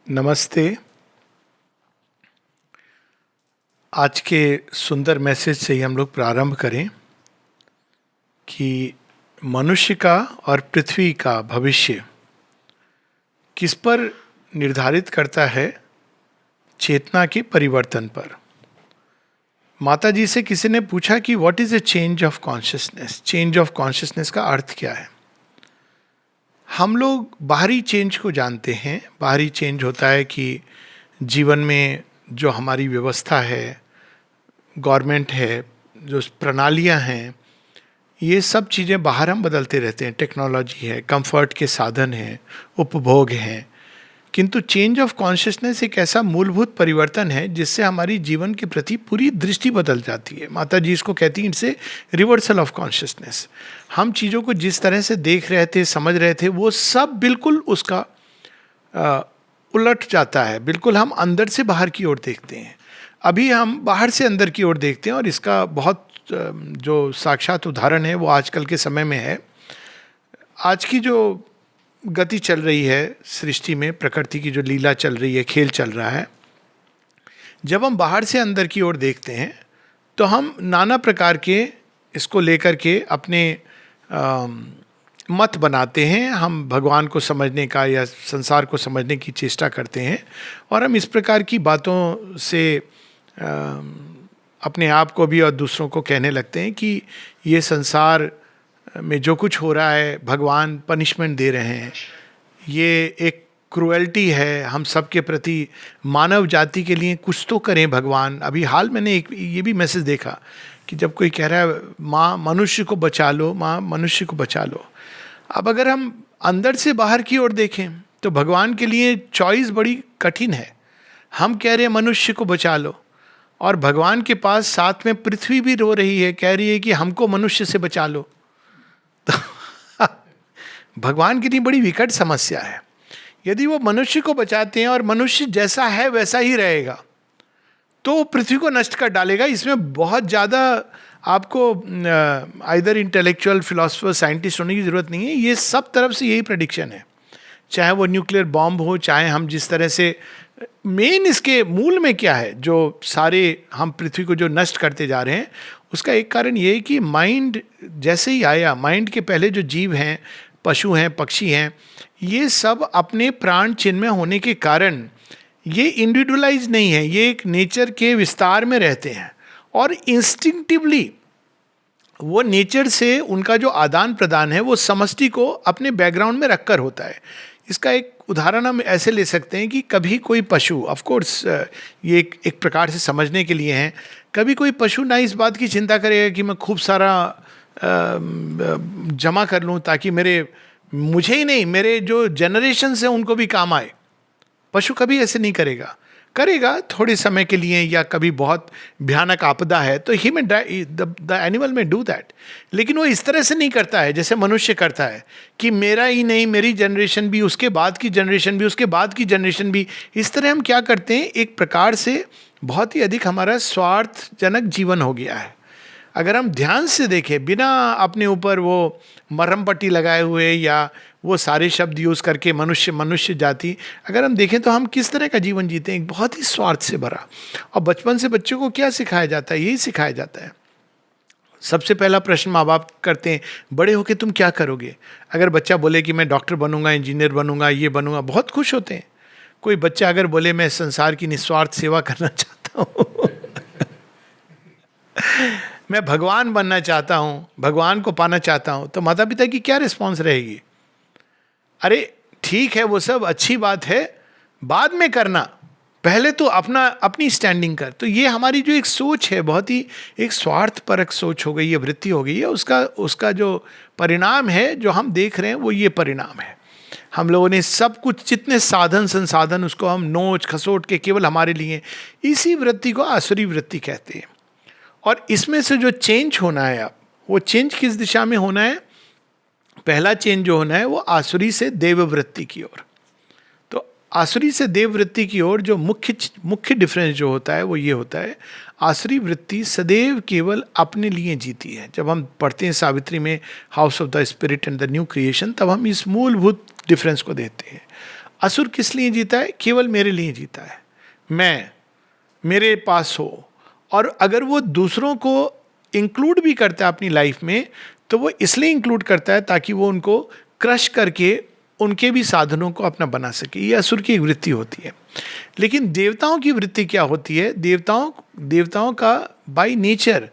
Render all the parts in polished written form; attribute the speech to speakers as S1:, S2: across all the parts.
S1: नमस्ते। आज के सुंदर मैसेज से ही हम लोग प्रारंभ करें कि मनुष्य का और पृथ्वी का भविष्य किस पर निर्धारित करता है? चेतना के परिवर्तन पर। माता जी से किसी ने पूछा कि what is A change of consciousness? Change of consciousness का अर्थ क्या है? हम लोग बाहरी चेंज को जानते हैं। बाहरी चेंज होता है कि जीवन में जो हमारी व्यवस्था है, गवर्नमेंट है, जो प्रणालियां हैं, ये सब चीज़ें बाहर हम बदलते रहते हैं। टेक्नोलॉजी है, कंफर्ट के साधन हैं, उपभोग हैं। किंतु चेंज ऑफ कॉन्शियसनेस एक ऐसा मूलभूत परिवर्तन है जिससे हमारी जीवन के प्रति पूरी दृष्टि बदल जाती है। माता जी इसको कहती हैं, इनसे रिवर्सल ऑफ कॉन्शियसनेस। हम चीज़ों को जिस तरह से देख रहे थे, समझ रहे थे, वो सब बिल्कुल उसका उलट जाता है। बिल्कुल हम अंदर से बाहर की ओर देखते हैं। अभी हम बाहर से अंदर की ओर देखते हैं और इसका बहुत जो साक्षात उदाहरण है वो आजकल के समय में है। आज की जो गति चल रही है सृष्टि में, प्रकृति की जो लीला चल रही है, खेल चल रहा है, जब हम बाहर से अंदर की ओर देखते हैं तो हम नाना प्रकार के इसको लेकर के अपने मत बनाते हैं। हम भगवान को समझने का या संसार को समझने की चेष्टा करते हैं और हम इस प्रकार की बातों से अपने आप को भी और दूसरों को कहने लगते हैं कि ये संसार में जो कुछ हो रहा है भगवान पनिशमेंट दे रहे हैं, ये एक क्रुएल्टी है हम सब के प्रति, मानव जाति के लिए कुछ तो करें भगवान। अभी हाल मैंने एक ये भी मैसेज देखा कि जब कोई कह रहा है माँ मनुष्य को बचा लो, माँ मनुष्य को बचा लो। अब अगर हम अंदर से बाहर की ओर देखें तो भगवान के लिए चॉइस बड़ी कठिन है। हम कह रहे हैं मनुष्य को बचा लो और भगवान के पास साथ में पृथ्वी भी रो रही है, कह रही है कि हमको मनुष्य से बचा लो। तो भगवान के लिए बड़ी विकट समस्या है। यदि वो मनुष्य को बचाते हैं और मनुष्य जैसा है वैसा ही रहेगा तो पृथ्वी को नष्ट कर डालेगा। इसमें बहुत ज़्यादा आपको आइदर इंटेलेक्चुअल, फिलोसफर, साइंटिस्ट होने की ज़रूरत नहीं है। ये सब तरफ से यही प्रेडिक्शन है, चाहे वो न्यूक्लियर बॉम्ब हो, चाहे हम जिस तरह से मेन इसके मूल में क्या है, जो सारे हम पृथ्वी को जो नष्ट करते जा रहे हैं, उसका एक कारण ये है कि माइंड जैसे ही आया, माइंड के पहले जो जीव हैं, पशु हैं, पक्षी हैं, ये सब अपने प्राण चिन्ह में होने के कारण ये इंडिविजुअलाइज नहीं है, ये एक नेचर के विस्तार में रहते हैं और इंस्टिंक्टिवली वो नेचर से उनका जो आदान प्रदान है वो समष्टि को अपने बैकग्राउंड में रखकर होता है। इसका एक उदाहरण हम ऐसे ले सकते हैं कि कभी कोई पशु, ऑफ कोर्स ये एक प्रकार से समझने के लिए है, कभी कोई पशु ना इस बात की चिंता करेगा कि मैं खूब सारा जमा कर लूँ ताकि मुझे ही नहीं, मेरे जो जनरेशन है उनको भी काम आए। पशु कभी ऐसे नहीं करेगा। करेगा थोड़े समय के लिए या कभी बहुत भयानक आपदा है तो ही में द एनिमल में डू दैट, लेकिन वो इस तरह से नहीं करता है जैसे मनुष्य करता है कि मेरा ही नहीं, मेरी जनरेशन भी, उसके बाद की जनरेशन भी, उसके बाद की जनरेशन भी। इस तरह हम क्या करते हैं, एक प्रकार से बहुत ही अधिक हमारा स्वार्थजनक जीवन हो गया है। अगर हम ध्यान से देखें, बिना अपने ऊपर वो मरहम पट्टी लगाए हुए या वो सारे शब्द यूज़ करके मनुष्य जाति, अगर हम देखें तो हम किस तरह का जीवन जीते हैं, एक बहुत ही स्वार्थ से भरा। और बचपन से बच्चों को क्या सिखाया जाता है? यही सिखाया जाता है। सबसे पहला प्रश्न माँ बाप करते हैं, बड़े होके तुम क्या करोगे? अगर बच्चा बोले कि मैं डॉक्टर बनूंगा, इंजीनियर बनूंगा, ये बनूंगा, बहुत खुश होते हैं। कोई बच्चा अगर बोले मैं संसार की निस्वार्थ सेवा करना चाहता हूँ मैं भगवान बनना चाहता हूँ, भगवान को पाना चाहता हूँ, तो माता पिता की क्या रिस्पॉन्स रहेगी? अरे ठीक है, वो सब अच्छी बात है, बाद में करना, पहले तो अपनी स्टैंडिंग कर। तो ये हमारी जो एक सोच है, बहुत ही एक स्वार्थपरक सोच हो गई है, वृत्ति हो गई है। उसका जो परिणाम है, जो हम देख रहे हैं, वो ये परिणाम है। हम लोगों ने सब कुछ, जितने साधन संसाधन, उसको हम नोच खसोट के केवल हमारे लिए, इसी वृत्ति को आसुरी वृत्ति कहते हैं। और इसमें से जो चेंज होना है, अब वो चेंज किस दिशा में होना है? पहला चेंज जो होना है वो आसुरी से देववृत्ति की ओर। तो आसुरी से देववृत्ति की ओर जो मुख्य डिफरेंस जो होता है वो ये होता है, आसुरी वृत्ति सदैव केवल अपने लिए जीती है। जब हम पढ़ते हैं सावित्री में house of the spirit and the new creation, तब हम इस मूलभूत डिफरेंस को देखते हैं। असुर किस लिए जीता है? केवल मेरे लिए जीता है, मैं, मेरे पास हो। और अगर वो दूसरों को इंक्लूड भी करता है अपनी लाइफ में, तो वो इसलिए इंक्लूड करता है ताकि वो उनको क्रश करके उनके भी साधनों को अपना बना सके। ये असुर की एक वृत्ति होती है। लेकिन देवताओं की वृत्ति क्या होती है? देवताओं का बाय नेचर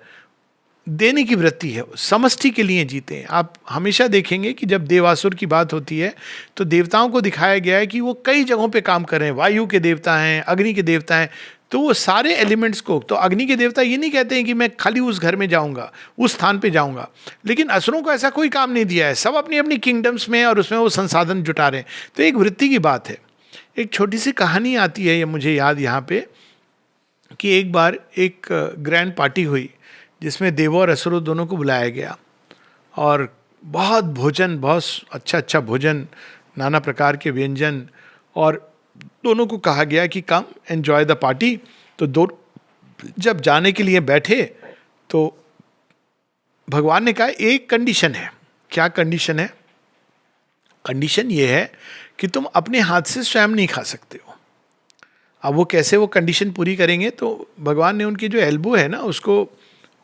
S1: देने की वृत्ति है, समष्टि के लिए जीते हैं। आप हमेशा देखेंगे कि जब देवासुर की बात होती है तो देवताओं को दिखाया गया है कि वो कई जगहों पे काम कर रहे हैं। वायु के देवता हैं, अग्नि के देवता हैं, तो वो सारे एलिमेंट्स को, तो अग्नि के देवता ये नहीं कहते हैं कि मैं खाली उस घर में जाऊंगा, उस स्थान पे जाऊंगा। लेकिन असुरों को ऐसा कोई काम नहीं दिया है, सब अपनी अपनी किंगडम्स में और उसमें वो संसाधन जुटा रहे हैं। तो एक वृत्ति की बात है। एक छोटी सी कहानी आती है, ये मुझे याद यहाँ पे, कि एक बार एक ग्रैंड पार्टी हुई जिसमें देवों और असुरों दोनों को बुलाया गया, और बहुत भोजन, बहुत अच्छा अच्छा भोजन, नाना प्रकार के व्यंजन, और दोनों को कहा गया कि कम एंजॉय द पार्टी। तो दो जब जाने के लिए बैठे तो भगवान ने कहा एक कंडीशन है। क्या कंडीशन है? कंडीशन ये है कि तुम अपने हाथ से स्वयं नहीं खा सकते हो। अब वो कैसे वो कंडीशन पूरी करेंगे? तो भगवान ने उनकी जो एल्बो है ना, उसको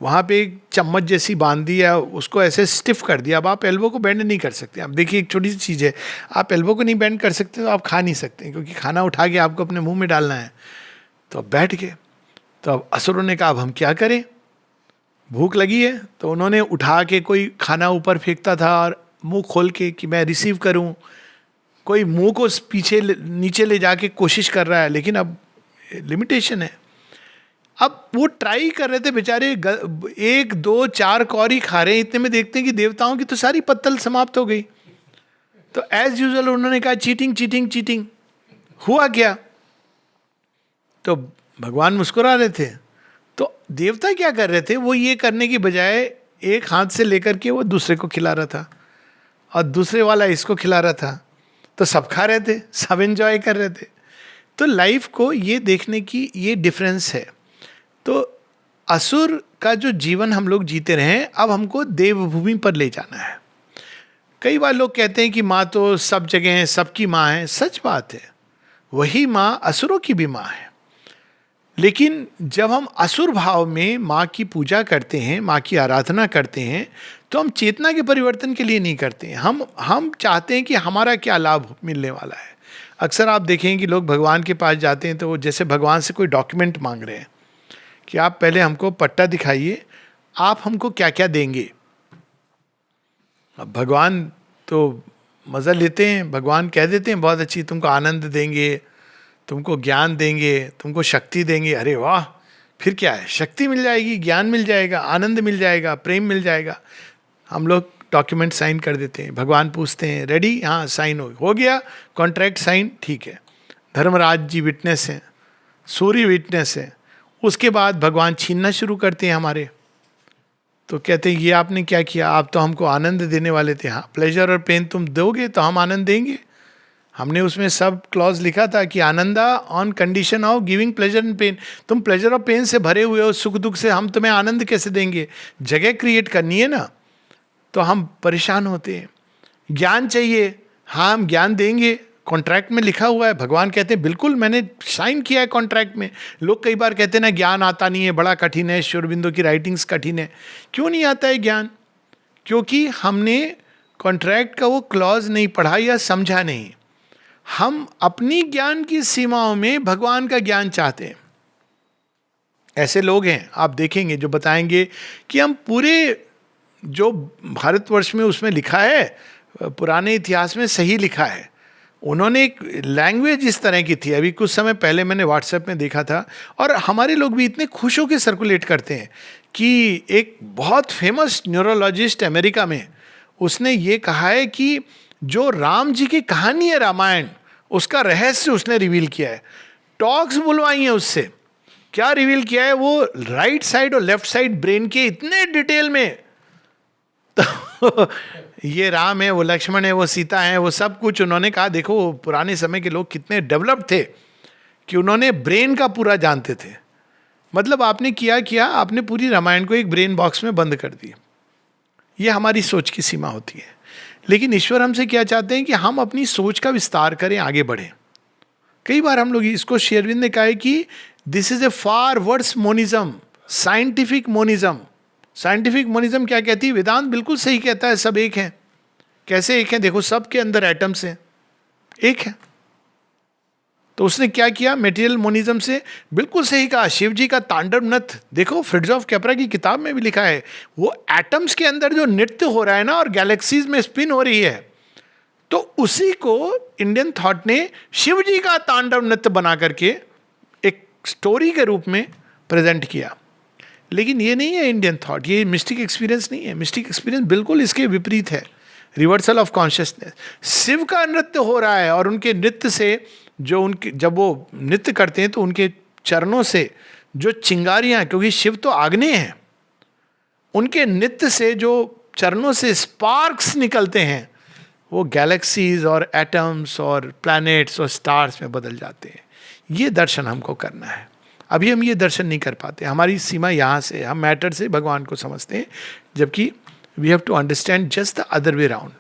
S1: वहाँ पे एक चम्मच जैसी बांध दी है, उसको ऐसे स्टिफ कर दिया। अब आप एल्बो को बेंड नहीं कर सकते। अब देखिए, एक छोटी सी चीज़ है, आप एल्बो को नहीं बेंड कर सकते तो आप खा नहीं सकते, क्योंकि खाना उठा के आपको अपने मुंह में डालना है। तो अब बैठ गए। तो अब असुरों ने कहा अब हम क्या करें, भूख लगी है। तो उन्होंने उठा के, कोई खाना ऊपर फेंकता था और मुंह खोल के कि मैं रिसीव करूं, कोई मुंह को पीछे नीचे ले जाके कोशिश कर रहा है, लेकिन अब लिमिटेशन है। अब वो ट्राई कर रहे थे बेचारे, 1 2 4 कौरी खा रहे हैं, इतने में देखते हैं कि देवताओं की तो सारी पत्तल समाप्त हो गई। तो एज यूजुअल उन्होंने कहा चीटिंग चीटिंग चीटिंग। हुआ क्या? तो भगवान मुस्कुरा रहे थे। तो देवता क्या कर रहे थे? वो ये करने की बजाय एक हाथ से लेकर के वो दूसरे को खिला रहा था, और दूसरे वाला इसको खिला रहा था। तो सब खा रहे थे, सब एंजॉय कर रहे थे। तो लाइफ को ये देखने की ये डिफरेंस है। तो असुर का जो जीवन हम लोग जीते रहे, अब हमको देवभूमि पर ले जाना है। कई बार लोग कहते हैं कि माँ तो सब जगह है, सबकी माँ है। सच बात है, वही माँ असुरों की भी माँ है। लेकिन जब हम असुर भाव में माँ की पूजा करते हैं, माँ की आराधना करते हैं, तो हम चेतना के परिवर्तन के लिए नहीं करते हैं। हम चाहते हैं कि हमारा क्या लाभ मिलने वाला है। अक्सर आप देखें कि लोग भगवान के पास जाते हैं तो वो जैसे भगवान से कोई डॉक्यूमेंट मांग रहे हैं कि आप पहले हमको पट्टा दिखाइए, आप हमको क्या क्या देंगे। अब भगवान तो मज़ा लेते हैं, भगवान कह देते हैं बहुत अच्छी, तुमको आनंद देंगे, तुमको ज्ञान देंगे, तुमको शक्ति देंगे। अरे वाह, फिर क्या है, शक्ति मिल जाएगी, ज्ञान मिल जाएगा, आनंद मिल जाएगा, प्रेम मिल जाएगा। हम लोग डॉक्यूमेंट साइन कर देते हैं। भगवान पूछते हैं रेडी? हाँ, साइन हो गया, कॉन्ट्रैक्ट साइन, ठीक है। धर्मराज जी विटनेस हैं, सूर्य विटनेस है। उसके बाद भगवान छीनना शुरू करते हैं हमारे। तो कहते हैं ये आपने क्या किया, आप तो हमको आनंद देने वाले थे। हाँ, प्लेजर और पेन तुम दोगे तो हम आनंद देंगे। हमने उसमें सब क्लॉज लिखा था कि Ananda on condition of giving pleasure and pain. तुम प्लेजर और पेन से भरे हुए हो, सुख दुख से, हम तुम्हें आनंद कैसे देंगे? जगह क्रिएट करनी है ना। तो हम परेशान होते हैं। ज्ञान चाहिए, हाँ हम ज्ञान देंगे, कॉन्ट्रैक्ट में लिखा हुआ है। भगवान कहते हैं बिल्कुल मैंने साइन किया है कॉन्ट्रैक्ट में। लोग कई बार कहते हैं ना ज्ञान आता नहीं है, बड़ा कठिन है, श्री अरबिंदो की राइटिंग्स कठिन है। क्यों नहीं आता है ज्ञान? क्योंकि हमने कॉन्ट्रैक्ट का वो क्लॉज नहीं पढ़ा या समझा नहीं। हम अपनी ज्ञान की सीमाओं में भगवान का ज्ञान चाहते हैं। ऐसे लोग हैं आप देखेंगे जो बताएंगे कि हम पूरे जो भारतवर्ष में उसमें लिखा है, पुराने इतिहास में सही लिखा है। उन्होंने एक लैंग्वेज इस तरह की थी। अभी कुछ समय पहले मैंने व्हाट्सएप में देखा था, और हमारे लोग भी इतने खुश होकर सर्कुलेट करते हैं कि एक बहुत फेमस न्यूरोलॉजिस्ट अमेरिका में, उसने ये कहा है कि जो राम जी की कहानी है रामायण, उसका रहस्य उसने रिवील किया है। टॉक्स बुलवाई हैं उससे। क्या रिवील किया है? वो राइट साइड और लेफ्ट साइड ब्रेन के इतने डिटेल में। तो ये राम है, वो लक्ष्मण है, वो सीता है, वो सब कुछ उन्होंने कहा। देखो पुराने समय के लोग कितने डेवलप्ड थे कि उन्होंने ब्रेन का पूरा जानते थे। मतलब आपने किया आपने पूरी रामायण को एक ब्रेन बॉक्स में बंद कर दी। ये हमारी सोच की सीमा होती है। लेकिन ईश्वर हमसे क्या चाहते हैं कि हम अपनी सोच का विस्तार करें, आगे बढ़ें. कई बार हम लोग इसको, श्री अरविंद ने कहा है कि this is a far words monism, scientific monism. Scientific monism क्या कहती है? वेदांत बिल्कुल सही कहता है सब एक हैं. कैसे एक हैं? देखो, सब के अंदर एटम्स हैं, एक है. तो उसने क्या किया? मेटेरियल मोनिज्म से बिल्कुल सही कहा. शिव जी का तांडव नृत्य देखो, फ्रिट्जॉफ कैपरा की किताब में भी लिखा है, वो एटम्स के अंदर जो नृत्य हो रहा है ना, और गैलेक्सीज में स्पिन हो रही है, तो उसी को इंडियन थॉट ने शिव जी का तांडव नृत्य बना करके एक स्टोरी के रूप में प्रेजेंट किया. लेकिन ये नहीं है इंडियन थॉट, ये मिस्टिक एक्सपीरियंस नहीं है. मिस्टिक एक्सपीरियंस बिल्कुल इसके विपरीत है, रिवर्सल ऑफ कॉन्शियसनेस. शिव का नृत्य हो रहा है, और उनके नृत्य से जो उनके, जब वो नृत्य करते हैं तो उनके चरणों से जो चिंगारियां, क्योंकि शिव तो आग्नेय हैं, उनके नृत्य से जो चरणों से स्पार्क्स निकलते हैं, वो गैलेक्सीज और एटम्स और प्लैनेट्स और स्टार्स में बदल जाते हैं. ये दर्शन हमको करना है. अभी हम ये दर्शन नहीं कर पाते. हमारी सीमा यहाँ से, हम मैटर से भगवान को समझते हैं, जबकि we have to understand just the other way round.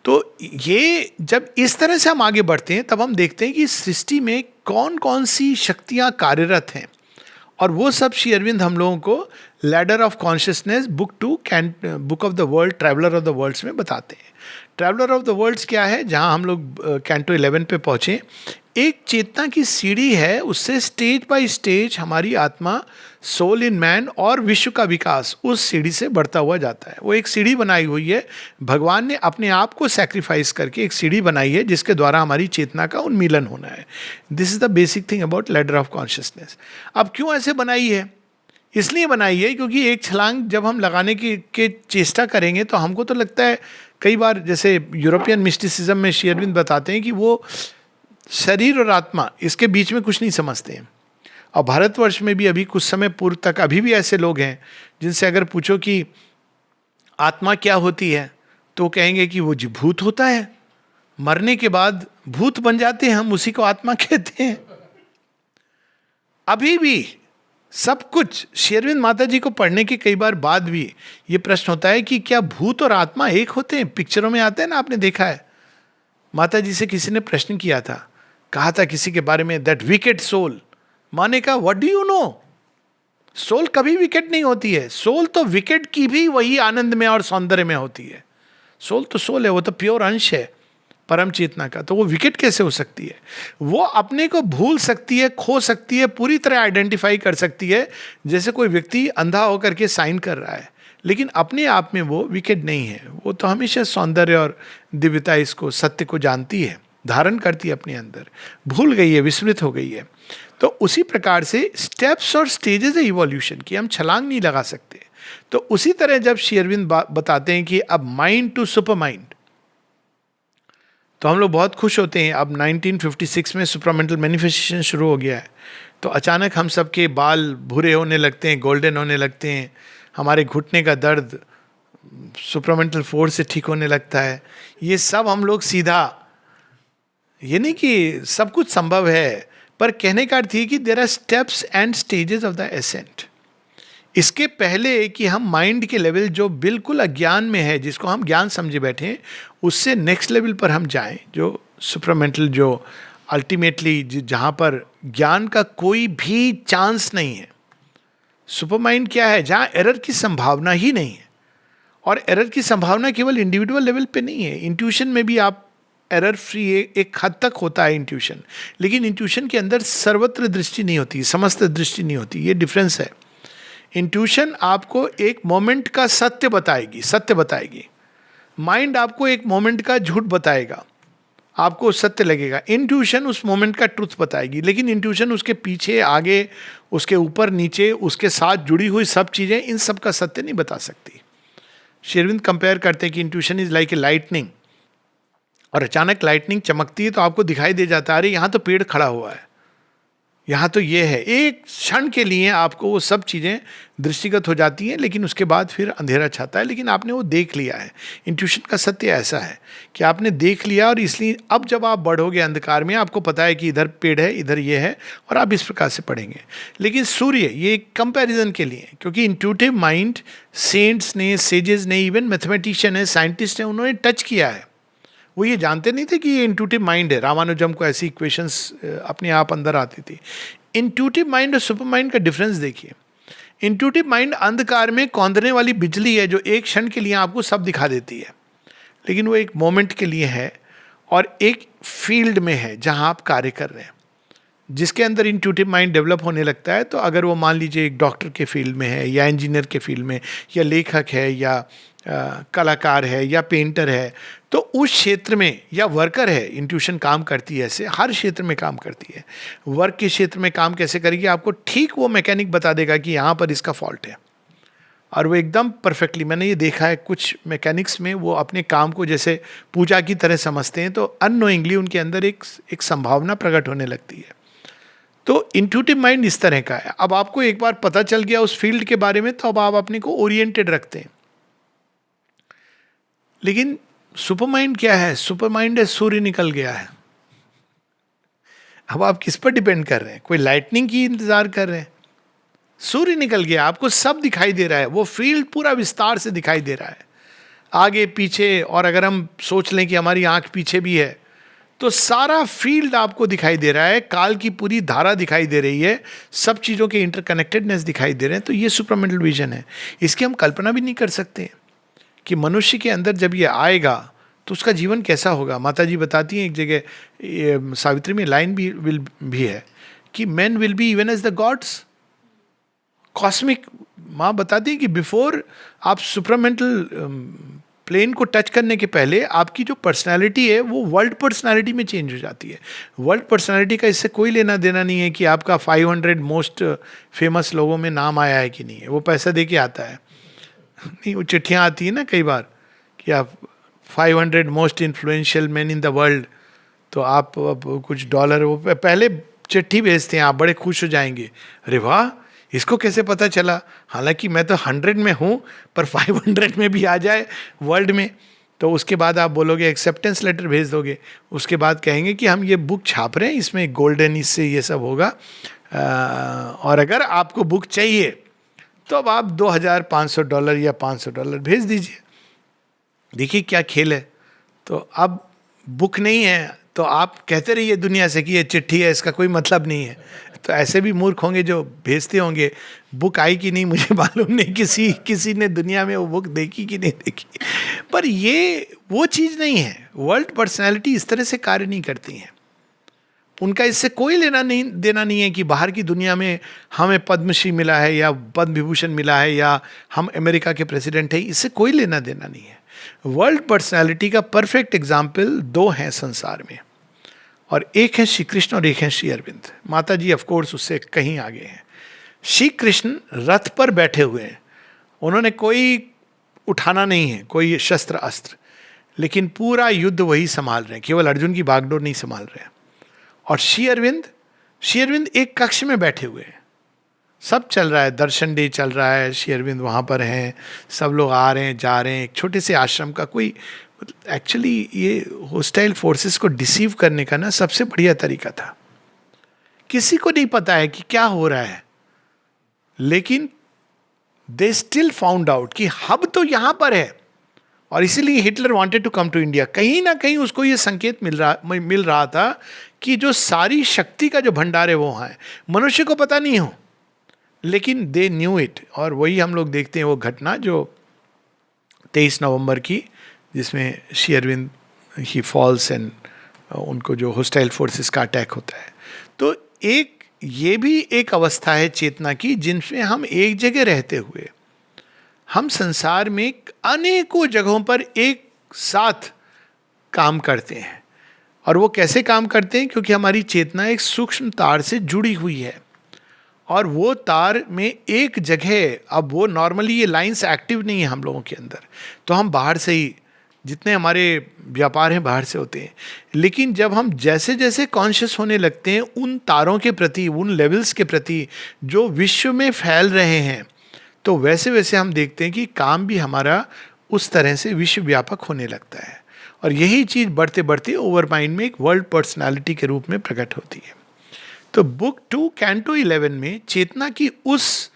S1: तो ये जब इस तरह से हम आगे बढ़ते हैं, तब हम देखते हैं कि सृष्टि में कौन कौन सी शक्तियाँ कार्यरत हैं. और वो सब श्री अरविंद हम लोगों को ladder of consciousness book of the world, traveller of the worlds में बताते हैं. ट्रैवलर ऑफ द वर्ल्ड्स क्या है? जहाँ हम लोग कैंटो 11 पे पहुँचे, एक चेतना की सीढ़ी है, उससे स्टेज बाय स्टेज हमारी आत्मा, सोल इन मैन और विश्व का विकास उस सीढ़ी से बढ़ता हुआ जाता है. वो एक सीढ़ी बनाई हुई है, भगवान ने अपने आप को सैक्रिफाइस करके एक सीढ़ी बनाई है, जिसके द्वारा हमारी चेतना का उन्मीलन होना है. This is the basic thing about ladder of consciousness. अब क्यों ऐसे बनाई है? इसलिए बनाई है क्योंकि एक छलांग जब हम लगाने की चेष्टा करेंगे, तो हमको तो लगता है कई बार, जैसे यूरोपियन मिस्टिसिज्म में श्री अरविंद बताते हैं कि वो शरीर और आत्मा, इसके बीच में कुछ नहीं समझते हैं. और भारतवर्ष में भी अभी कुछ समय पूर्व तक अभी भी ऐसे लोग हैं जिनसे अगर पूछो कि आत्मा क्या होती है, तो कहेंगे कि वो भूत होता है, मरने के बाद भूत बन जाते हैं, हम उसी को आत्मा कहते हैं. अभी भी सब कुछ श्री अरविंद माता जी को पढ़ने के कई बार बाद भी ये प्रश्न होता है कि क्या भूत और आत्मा एक होते हैं? पिक्चरों में आते हैं ना, आपने देखा है. माता जी से किसी ने प्रश्न किया था, कहा था किसी के बारे में, दैट विकेट सोल. माने कहा, what do you know? Soul कभी विकेट नहीं होती है. सोल तो विकेट की भी वही आनंद में और सौंदर्य में होती है. सोल तो सोल है, वो तो प्योर अंश है परम चेतना का, तो वो विकेट कैसे हो सकती है? वो अपने को भूल सकती है, खो सकती है, पूरी तरह आइडेंटिफाई कर सकती है, जैसे कोई व्यक्ति अंधा होकर के साइन कर रहा है, लेकिन अपने आप में वो विकेट नहीं है. वो तो हमेशा सौंदर्य और दिव्यता, इसको सत्य को जानती है, धारण करती है अपने अंदर, भूल गई है, विस्मृत हो गई है. तो उसी प्रकार से स्टेप्स और स्टेजेस है इवोल्यूशन की, हम छलांग नहीं लगा सकते. तो उसी तरह जब श्री अरविंद बताते हैं कि अब माइंड टू सुपर माइंड, तो हम लोग बहुत खुश होते हैं. अब 1956 में सुपरामेंटल मैनिफेस्टेशन शुरू हो गया है, तो अचानक हम सबके बाल भूरे होने लगते हैं, गोल्डन होने लगते हैं, हमारे घुटने का दर्द सुपरामेंटल फोर्स से ठीक होने लगता है. ये सब हम लोग सीधा, ये नहीं कि सब कुछ संभव है, पर कहने का अर्थ ये कि there are steps and stages of the ascent. इसके पहले कि हम माइंड के लेवल जो बिल्कुल अज्ञान में है, जिसको हम ज्ञान समझे बैठे हैं, उससे नेक्स्ट लेवल पर हम जाएं, जो सुपरामेंटल, जो अल्टीमेटली जहाँ पर ज्ञान का कोई भी चांस नहीं है. सुपर माइंड क्या है? जहाँ एरर की संभावना ही नहीं है. और एरर की संभावना केवल इंडिविजुअल लेवल पे नहीं है. इंट्यूशन में भी आप एरर फ्री एक हद तक होता है इंट्यूशन, लेकिन इंट्यूशन के अंदर सर्वत्र दृष्टि नहीं होती, समस्त दृष्टि नहीं होती. ये डिफरेंस है. इंट्यूशन आपको एक मोमेंट का सत्य बताएगी. माइंड आपको एक मोमेंट का झूठ बताएगा, आपको सत्य लगेगा. इंट्यूशन उस मोमेंट का ट्रुथ बताएगी, लेकिन इंट्यूशन उसके पीछे, आगे, उसके ऊपर, नीचे, उसके साथ जुड़ी हुई सब चीज़ें, इन सब का सत्य नहीं बता सकती. श्री अरविंद कंपेयर करते हैं कि intuition is like a lightning. और अचानक लाइटनिंग चमकती है तो आपको दिखाई दे जाता है, अरे यहाँ तो पेड़ खड़ा हुआ है. यहाँ तो ये है, एक क्षण के लिए आपको वो सब चीज़ें दृष्टिगत हो जाती हैं, लेकिन उसके बाद फिर अंधेरा छाता है, लेकिन आपने वो देख लिया है। इंट्यूशन का सत्य ऐसा है कि आपने देख लिया, और इसलिए अब जब आप बढ़ोगे अंधकार में, आपको पता है कि इधर पेड़ है, इधर ये है, और आप इस प्रकार से पढ़ेंगे। लेकिन सूर्य, ये कंपैरिजन के लिए, क्योंकि इंट्यूटिव माइंड सेंट्स ने, सेजेस ने, इवन मैथमेटिशियन है, साइंटिस्ट हैं, उन्होंने टच किया है। वो ये जानते नहीं थे कि ये इंट्यूटिव माइंड है। रामानुजम को ऐसी इक्वेशंस अपने आप अंदर आती थी। इंट्यूटिव माइंड और सुपर माइंड का डिफरेंस देखिए। इंट्यूटिव माइंड अंधकार में कौंधने वाली बिजली है, जो एक क्षण के लिए आपको सब दिखा देती है, लेकिन वो एक मोमेंट के लिए है और एक फील्ड में है जहां आप कार्य कर रहे हैं। जिसके अंदर इंट्यूटिव माइंड डेवलप होने लगता है, तो अगर वो मान लीजिए एक डॉक्टर के फील्ड में है, या इंजीनियर के फील्ड में, या लेखक है, या कलाकार है, या पेंटर है, तो उस क्षेत्र में, या वर्कर है, इंट्यूशन काम करती है ऐसे, हर क्षेत्र में काम करती है। वर्क के क्षेत्र में काम कैसे करेगी, आपको ठीक वो मैकेनिक बता देगा कि यहाँ पर इसका फॉल्ट है, और वो एकदम परफेक्टली। मैंने ये देखा है कुछ मैकेनिक्स में, वो अपने काम को जैसे पूजा की तरह समझते हैं, तो अननोइंगली उनके अंदर एक संभावना प्रकट होने लगती है। तो इंट्यूटिव माइंड इस तरह का है। अब आपको एक बार पता चल गया उस फील्ड के बारे में, तो अब आप अपने को ओरिएंटेड रखते हैं। लेकिन सुपर माइंड क्या है? सुपर माइंड है सूर्य निकल गया है। अब आप किस पर डिपेंड कर रहे हैं? कोई लाइटनिंग की इंतजार कर रहे हैं? सूर्य निकल गया, आपको सब दिखाई दे रहा है, वो फील्ड पूरा विस्तार से दिखाई दे रहा है, आगे पीछे। और अगर हम सोच लें कि हमारी आंख पीछे भी है, तो सारा फील्ड आपको दिखाई दे रहा है, काल की पूरी धारा दिखाई दे रही है, सब चीज़ों के इंटरकनेक्टेडनेस दिखाई दे रहे हैं। तो ये सुपरमेंटल विजन है। इसकी हम कल्पना भी नहीं कर सकते कि मनुष्य के अंदर जब ये आएगा तो उसका जीवन कैसा होगा। माता जी बताती हैं एक जगह, सावित्री में लाइन भी है कि man will be even as the gods. Cosmic माँ बताती है कि बिफोर आप सुपरमेंटल प्लेन को टच करने के पहले आपकी जो पर्सनालिटी है वो वर्ल्ड पर्सनालिटी में चेंज हो जाती है। वर्ल्ड पर्सनालिटी का इससे कोई लेना देना नहीं है कि आपका 500 मोस्ट फेमस लोगों में नाम आया है कि नहीं है, वो पैसा दे के आता है। नहीं, वो चिट्ठियाँ आती है ना कई बार कि आप 500 most influential man in the world, तो आप कुछ डॉलर, वो पहले चिट्ठी भेजते हैं, आप बड़े खुश हो जाएंगे, अरे वाह इसको कैसे पता चला, हालांकि मैं तो 100 में हूँ, पर 500 में भी आ जाए वर्ल्ड में। तो उसके बाद आप बोलोगे, एक्सेप्टेंस लेटर भेज दोगे, उसके बाद कहेंगे कि हम ये बुक छाप रहे हैं, इसमें गोल्डन इससे ये सब होगा, और अगर आपको बुक चाहिए तो अब आप $2,500 या $500 भेज दीजिए। देखिए क्या खेल है। तो अब बुक नहीं है तो आप कहते रहिए दुनिया से कि ये चिट्ठी है, इसका कोई मतलब नहीं है। तो ऐसे भी मूर्ख होंगे जो भेजते होंगे। बुक आई कि नहीं मुझे मालूम नहीं, किसी ने दुनिया में वो बुक देखी कि नहीं देखी, पर ये वो चीज़ नहीं है। वर्ल्ड पर्सनैलिटी इस तरह से कार्य नहीं करती हैं। उनका इससे कोई लेना नहीं देना नहीं है कि बाहर की दुनिया में हमें पद्मश्री मिला है या पद्म विभूषण मिला है या हम अमेरिका के प्रेसिडेंट हैं, इससे कोई लेना देना नहीं है। वर्ल्ड पर्सनालिटी का परफेक्ट एग्जाम्पल 2 हैं संसार में, और एक है श्री कृष्ण और एक है श्री अरविंद। माता जी ऑफ कोर्स उससे कहीं आगे हैं। श्री कृष्ण रथ पर बैठे हुए हैं, उन्होंने कोई उठाना नहीं है, कोई शस्त्र अस्त्र, लेकिन पूरा युद्ध वही संभाल रहे हैं, केवल अर्जुन की बागडोर नहीं संभाल रहे हैं। और श्री अरविंद एक कक्ष में बैठे हुए हैं, सब चल रहा है, दर्शन डे चल रहा है, श्री अरविंद वहाँ पर हैं, सब लोग आ रहे हैं जा रहे हैं। एक छोटे से आश्रम का कोई, एक्चुअली ये होस्टाइल फोर्सेस को डिसीव करने का ना सबसे बढ़िया तरीका था। किसी को नहीं पता है कि क्या हो रहा है, लेकिन दे स्टिल फाउंड आउट कि हब तो यहाँ पर है, और इसीलिए Hitler wanted to come to India. कहीं ना कहीं उसको ये संकेत मिल रहा था कि जो सारी शक्ति का जो भंडार है वो वहाँ है। मनुष्य को पता नहीं हो, लेकिन दे न्यू इट। और वही हम लोग देखते हैं वो घटना जो 23 नवंबर की, जिसमें श्री अरविंद ही फॉल्स एंड उनको जो होस्टाइल फोर्सेस का अटैक होता है। तो एक ये भी एक अवस्था है चेतना की, जिनमें हम एक जगह रहते हुए हम संसार में अनेकों जगहों पर एक साथ काम करते हैं। और वो कैसे काम करते हैं? क्योंकि हमारी चेतना एक सूक्ष्म तार से जुड़ी हुई है, और वो तार में एक जगह, अब वो नॉर्मली ये लाइंस एक्टिव नहीं है हम लोगों के अंदर, तो हम बाहर से ही जितने हमारे व्यापार हैं बाहर से होते हैं। लेकिन जब हम जैसे जैसे कॉन्शियस होने लगते हैं उन तारों के प्रति, उन लेवल्स के प्रति जो विश्व में फैल रहे हैं, तो वैसे वैसे हम देखते हैं कि काम भी हमारा उस तरह से विश्व व्यापक होने लगता है। और यही चीज़ बढ़ते बढ़ते ओवर माइंड में एक वर्ल्ड पर्सनालिटी के रूप में प्रकट होती है। तो बुक 2 कैंटो 11 में चेतना की उस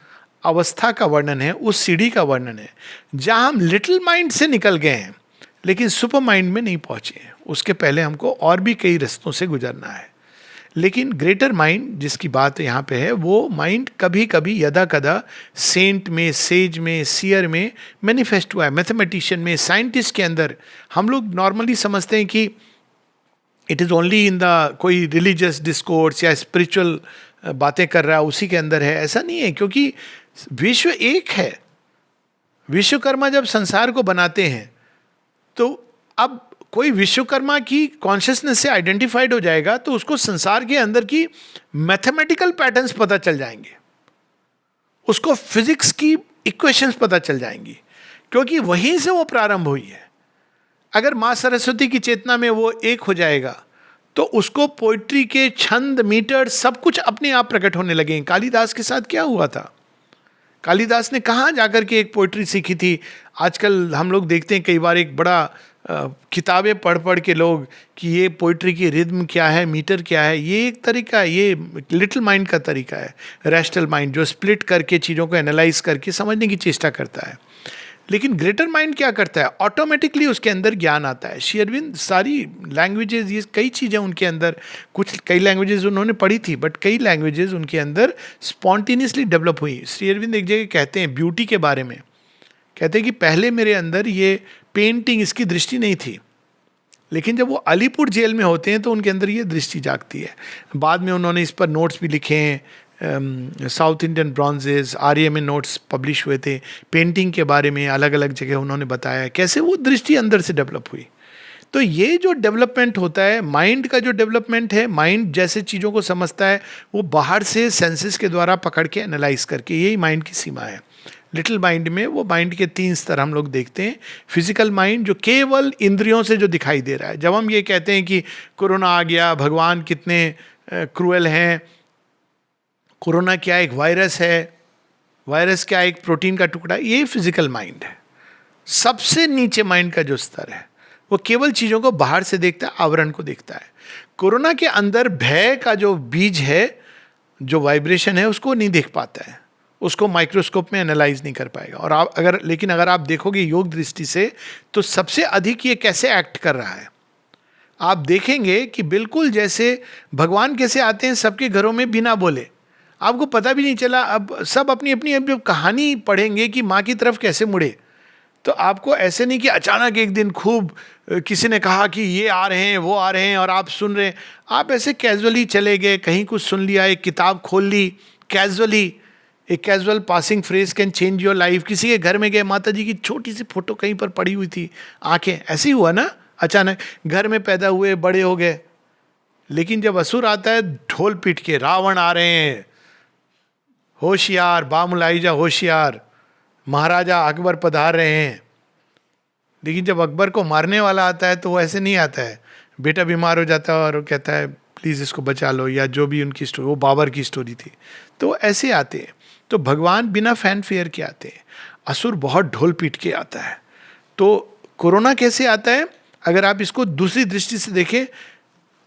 S1: अवस्था का वर्णन है, उस सीढ़ी का वर्णन है जहां हम लिटिल माइंड से निकल गए हैं लेकिन सुपर माइंड में नहीं पहुंचे हैं। उसके पहले हमको और भी कई रास्तों से गुजरना है। लेकिन ग्रेटर माइंड जिसकी बात यहाँ पे है, वो माइंड कभी कभी यदा कदा सेंट में, सेज में, सियर में मैनिफेस्ट हुआ है, मैथमेटिशियन में, साइंटिस्ट के अंदर। हम लोग नॉर्मली समझते हैं कि it is only in the कोई रिलीजियस डिस्कोर्स या स्पिरिचुअल बातें कर रहा है उसी के अंदर है। ऐसा नहीं है, क्योंकि विश्व एक है। विश्वकर्मा जब संसार को बनाते हैं तो अब कोई विश्वकर्मा की कॉन्शियसनेस से आइडेंटिफाइड हो जाएगा तो उसको संसार के अंदर की मैथमेटिकल पैटर्न्स पता चल जाएंगे, उसको फिजिक्स की इक्वेशंस पता चल जाएंगी, क्योंकि वहीं से वो प्रारंभ हुई है। अगर माँ सरस्वती की चेतना में वो एक हो जाएगा तो उसको पोइट्री के छंद, मीटर सब कुछ अपने आप प्रकट होने लगेंगे। कालिदास के साथ क्या हुआ था? कालिदास ने कहाँ जाकर के एक पोइट्री सीखी थी? आजकल हम लोग देखते हैं कई बार एक बड़ा किताबें पढ़ पढ़ के लोग कि ये पोइट्री की रिद्म क्या है, मीटर क्या है। ये एक तरीका है, ये लिटिल माइंड का तरीका है, रैशनल माइंड जो स्प्लिट करके चीज़ों को एनालाइज करके समझने की चेष्टा करता है। लेकिन ग्रेटर माइंड क्या करता है? ऑटोमेटिकली उसके अंदर ज्ञान आता है। श्री अरविंद सारी लैंग्वेजेस, ये कई चीज़ें उनके अंदर, कई लैंग्वेजेस उन्होंने पढ़ी थी बट कई लैंग्वेजेस उनके अंदर स्पॉन्टेनियसली डेवलप हुई। श्री अरविंद एक जगह कहते हैं ब्यूटी के बारे में, कहते हैं कि पहले मेरे अंदर ये पेंटिंग, इसकी दृष्टि नहीं थी, लेकिन जब वो अलीपुर जेल में होते हैं तो उनके अंदर ये दृष्टि जागती है। बाद में उन्होंने इस पर नोट्स भी लिखे हैं, साउथ इंडियन ब्रॉन्जेस, आर्य में नोट्स पब्लिश हुए थे पेंटिंग के बारे में। अलग अलग जगह उन्होंने बताया कैसे वो दृष्टि अंदर से डेवलप हुई। तो ये जो डेवलपमेंट होता है, माइंड का जो डेवलपमेंट है, माइंड जैसे चीज़ों को समझता है वो बाहर से सेंसेस के द्वारा पकड़ के एनालाइज करके, यही माइंड की सीमा है। लिटिल माइंड में वो माइंड के 3 स्तर हम लोग देखते हैं। फिजिकल माइंड जो केवल इंद्रियों से जो दिखाई दे रहा है। जब हम ये कहते हैं कि कोरोना आ गया, भगवान कितने क्रूएल हैं, कोरोना क्या एक वायरस है, वायरस क्या एक प्रोटीन का टुकड़ा है, ये फिजिकल माइंड है। सबसे नीचे माइंड का जो स्तर है वो केवल चीज़ों को बाहर से देखता है, आवरण को देखता है। कोरोना के अंदर भय का जो बीज है, जो वाइब्रेशन है, उसको नहीं देख पाता है, उसको माइक्रोस्कोप में एनालाइज नहीं कर पाएगा। और आप अगर आप देखोगे योग दृष्टि से तो सबसे अधिक ये कैसे एक्ट कर रहा है, आप देखेंगे कि बिल्कुल जैसे भगवान कैसे आते हैं सबके घरों में बिना बोले, आपको पता भी नहीं चला। अब सब अपनी अपनी अब जब कहानी पढ़ेंगे कि माँ की तरफ कैसे मुड़े, तो आपको ऐसे नहीं कि अचानक एक दिन खूब किसी ने कहा कि ये आ रहे हैं, वो आ रहे हैं और आप सुन रहे हैं। आप ऐसे कैजुअली चले गए, कहीं कुछ सुन लिया, एक किताब खोल ली कैजुअली, एक casual passing phrase can change your life. किसी के घर में गए, माता जी की छोटी सी फोटो कहीं पर पड़ी हुई थी, आंखें, ऐसे ही हुआ ना, अचानक घर में पैदा हुए, बड़े हो गए। लेकिन जब असुर आता है ढोल पीट के, रावण आ रहे हैं, होशियार बामुलाइजा होशियार, महाराजा अकबर पधार रहे हैं। लेकिन जब अकबर को मारने वाला आता है तो वो ऐसे नहीं आता है, बेटा बीमार हो जाता है और वो कहता है प्लीज़ इसको बचा लो, या जो भी उनकी स्टोरी, वो बाबर की स्टोरी थी, तो ऐसे आते हैं। तो भगवान बिना फैन फेयर के आते हैं, असुर बहुत ढोल पीट के आता है। तो कोरोना कैसे आता है? अगर आप इसको दूसरी दृष्टि से देखें,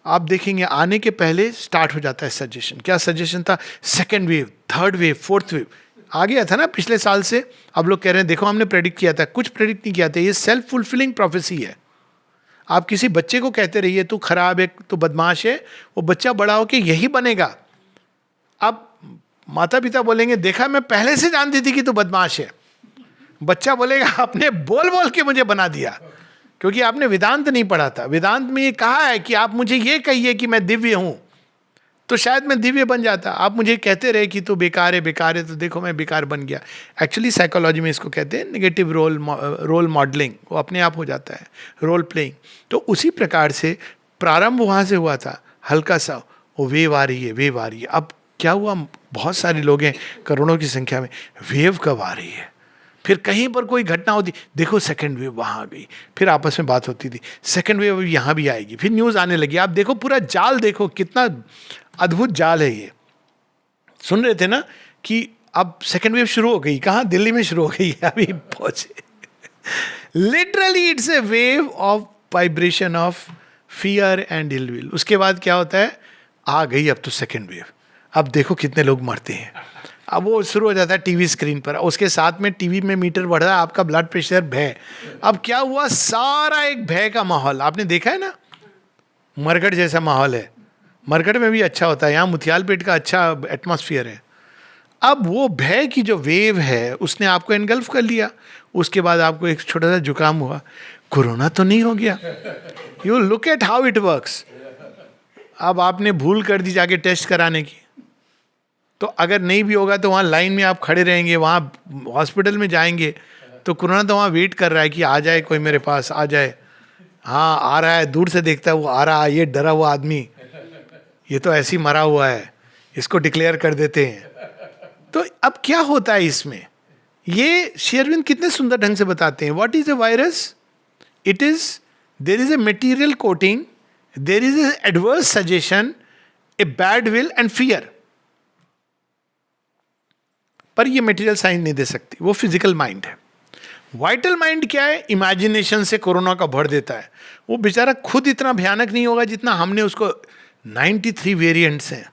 S1: आप देखेंगे आने के पहले स्टार्ट हो जाता है सजेशन। क्या सजेशन था? Second wave, third wave, fourth wave आ गया था ना पिछले साल से। अब लोग कह रहे हैं देखो हमने प्रेडिक्ट किया था, कुछ प्रेडिक्ट नहीं किया था। ये सेल्फ फुलफिलिंग प्रोफेसी है। आप किसी बच्चे को कहते रहिए तू खराब है, तू बदमाश है, वो बच्चा बड़ा होके यही बनेगा। अब माता पिता बोलेंगे देखा मैं पहले से जानती थी कि तू बदमाश है। बच्चा बोलेगा आपने बोल बोल के मुझे बना दिया, क्योंकि आपने वेदांत नहीं पढ़ा था। वेदांत में ये कहा है कि आप मुझे ये कहिए कि मैं दिव्य हूं, तो शायद मैं दिव्य बन जाता। आप मुझे कहते रहे कि तू बेकार है, तो देखो मैं बेकार बन गया। एक्चुअली साइकोलॉजी में इसको कहते हैं नेगेटिव रोल मॉडलिंग, वो अपने आप हो जाता है, रोल प्लेइंग। तो उसी प्रकार से प्रारंभ वहाँ से हुआ था, हल्का सा वो वेव आ रही है। अब क्या हुआ, बहुत सारे लोग हैं करोड़ों की संख्या में, वेव कब आ रही है? फिर कहीं पर कोई घटना होती, देखो सेकंड वेव वहाँ आ गई, फिर आपस में बात होती थी, सेकंड वेव यहाँ भी आएगी, फिर न्यूज़ आने लगी। आप देखो पूरा जाल, देखो कितना अद्भुत जाल है ये। सुन रहे थे ना कि अब सेकंड वेव शुरू हो गई, कहाँ? दिल्ली में शुरू हो गई है, अभी पहुंचे। Literally it's a wave of vibration of fear and ill will. उसके बाद क्या होता है? आ गई अब तो सेकंड वेव, अब देखो कितने लोग मरते हैं। अब वो शुरू हो जाता है टीवी स्क्रीन पर, उसके साथ में टीवी में मीटर बढ़ रहा है, आपका ब्लड प्रेशर, भय। अब क्या हुआ? सारा एक भय का माहौल, आपने देखा है ना, मरकट जैसा माहौल है। मरकट में भी अच्छा होता है, यहाँ मुथियालपेट का अच्छा एटमॉस्फेयर है। अब वो भय की जो वेव है उसने आपको एनगल्फ कर लिया। उसके बाद आपको एक छोटा सा जुकाम हुआ, कोरोना तो नहीं हो गया। You look at how it works. अब आपने भूल कर दी जाके टेस्ट कराने की, तो अगर नहीं भी होगा तो वहाँ लाइन में आप खड़े रहेंगे, वहाँ हॉस्पिटल में जाएंगे तो कोरोना तो वहाँ वेट कर रहा है कि आ जाए कोई मेरे पास, आ जाए। हाँ आ रहा है, दूर से देखता है वो आ रहा है, ये डरा हुआ आदमी, ये तो ऐसे ही मरा हुआ है, इसको डिक्लेयर कर देते हैं। तो अब क्या होता है इसमें? ये श्री अरविंद कितने सुंदर ढंग से बताते हैं। What is a virus? It is, there is a material coating, there is a adverse suggestion, a bad will and fear. पर ये मटेरियल साइंस नहीं दे सकती, वो फिजिकल माइंड है। वाइटल माइंड क्या है? इमेजिनेशन से कोरोना का भर देता है। वो बेचारा खुद इतना भयानक नहीं होगा जितना हमने उसको, 93 वेरिएंट्स हैं,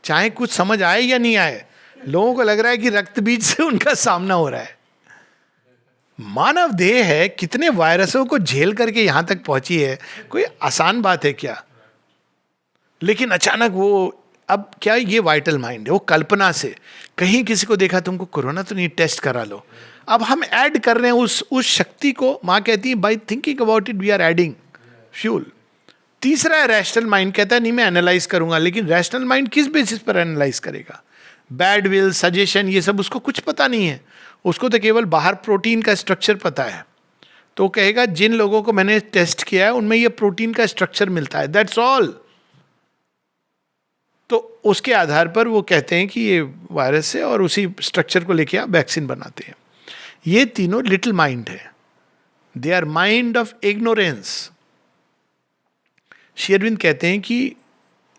S1: चाहे कुछ समझ आए या नहीं आए, लोगों को लग रहा है कि रक्त बीज से उनका सामना हो रहा है। मानव देह है, कितने वायरसों को झेल करके यहां तक पहुंची है, कोई आसान बात है क्या? लेकिन अचानक वो, अब क्या, ये वाइटल माइंड है, वो कल्पना से कहीं किसी को देखा, तुमको कोरोना तो नहीं, टेस्ट करा लो। अब हम ऐड कर रहे हैं उस शक्ति को। माँ कहती है by thinking about it we are adding fuel. तीसरा है रैशनल माइंड, कहता है नहीं मैं एनालाइज करूंगा, लेकिन रैशनल माइंड किस बेसिस पर एनालाइज करेगा? बैड विल, सजेशन, ये सब उसको कुछ पता नहीं है। उसको तो केवल बाहर प्रोटीन का स्ट्रक्चर पता है, तो कहेगा जिन लोगों को मैंने टेस्ट किया है उनमें ये प्रोटीन का स्ट्रक्चर मिलता है, दैट्स ऑल। तो उसके आधार पर वो कहते हैं कि ये वायरस है और उसी स्ट्रक्चर को लेके आप वैक्सीन बनाते हैं। ये तीनों लिटिल माइंड है, they are mind of ignorance. Shri Arvind कहते हैं कि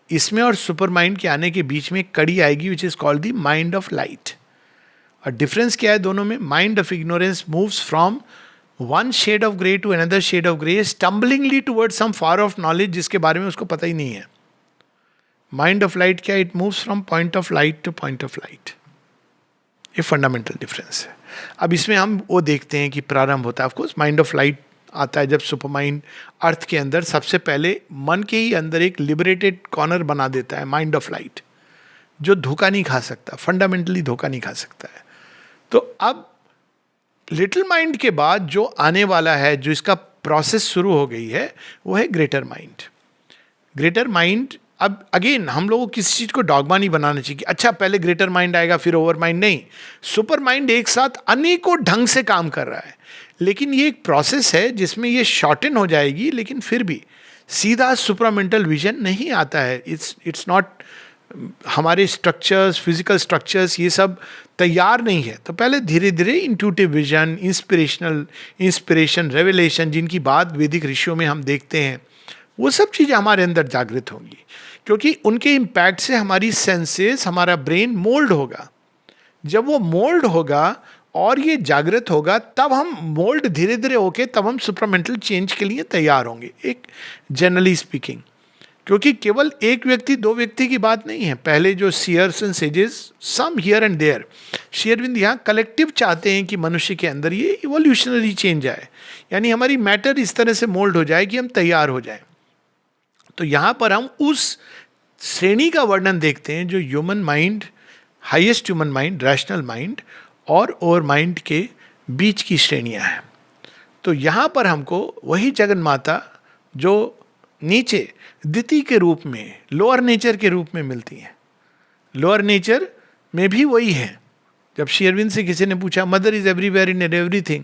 S1: इसमें और सुपर माइंड के आने के बीच में एक कड़ी आएगी which is called the mind of light. और डिफरेंस क्या है दोनों में? Mind of ignorance moves from one shade of grey to another shade of grey, stumblingly toward some far of knowledge जिसके बारे में उसको पता ही नहीं है। माइंड ऑफ लाइट क्या? It moves from point of light to point of light. ये फंडामेंटल डिफरेंस है। अब इसमें हम वो देखते हैं कि प्रारंभ होता है, ऑफकोर्स माइंड ऑफ लाइट आता है जब सुपर माइंड अर्थ के अंदर सबसे पहले मन के ही अंदर एक लिबरेटेड कॉर्नर बना देता है, माइंड ऑफ लाइट, जो धोखा नहीं खा सकता, फंडामेंटली धोखा नहीं खा सकता है। तो अब लिटिल माइंड के बाद जो आने वाला है, जो इसका प्रोसेस शुरू हो गई है, वो है ग्रेटर माइंड। ग्रेटर माइंड, अब अगेन हम लोगों को किसी चीज को डॉगमा नहीं बनाना चाहिए कि अच्छा पहले ग्रेटर माइंड आएगा फिर ओवर माइंड, नहीं। सुपर माइंड एक साथ अनेकों ढंग से काम कर रहा है, लेकिन ये एक प्रोसेस है जिसमें ये शॉर्टन हो जाएगी, लेकिन फिर भी सीधा सुपरामेंटल विजन नहीं आता है। इट्स नॉट, हमारे स्ट्रक्चर्स, फिजिकल स्ट्रक्चर्स, ये सब तैयार नहीं है। तो पहले धीरे धीरे इंट्यूटिव विजन, इंस्पिरेशन, रेवलेशन, जिनकी बात वैदिक ऋषियों में हम देखते हैं, वो सब चीज़ें हमारे अंदर जागृत होंगी, क्योंकि उनके इम्पैक्ट से हमारी सेंसेस, हमारा ब्रेन मोल्ड होगा। जब वो मोल्ड होगा और ये जागृत होगा, तब हम मोल्ड धीरे धीरे होके तब हम सुपरामेंटल चेंज के लिए तैयार होंगे, एक जनरली स्पीकिंग। क्योंकि केवल एक व्यक्ति, दो व्यक्ति की बात नहीं है। पहले जो seers and sages, some here and there, Shri Aurobindo यहाँ कलेक्टिव चाहते हैं कि मनुष्य के अंदर ये इवोल्यूशनरी चेंज आए, यानी हमारी मैटर इस तरह से मोल्ड हो जाए कि हम तैयार हो जाएं। तो यहाँ पर हम उस श्रेणी का वर्णन देखते हैं जो human mind, highest human mind, rational mind और ओवर माइंड के बीच की श्रेणियाँ हैं। तो यहाँ पर हमको वही जगन माता जो नीचे दिति के रूप में, लोअर नेचर के रूप में मिलती हैं। लोअर नेचर में भी वही है। जब श्री अरविंद से किसी ने पूछा mother is everywhere in everything,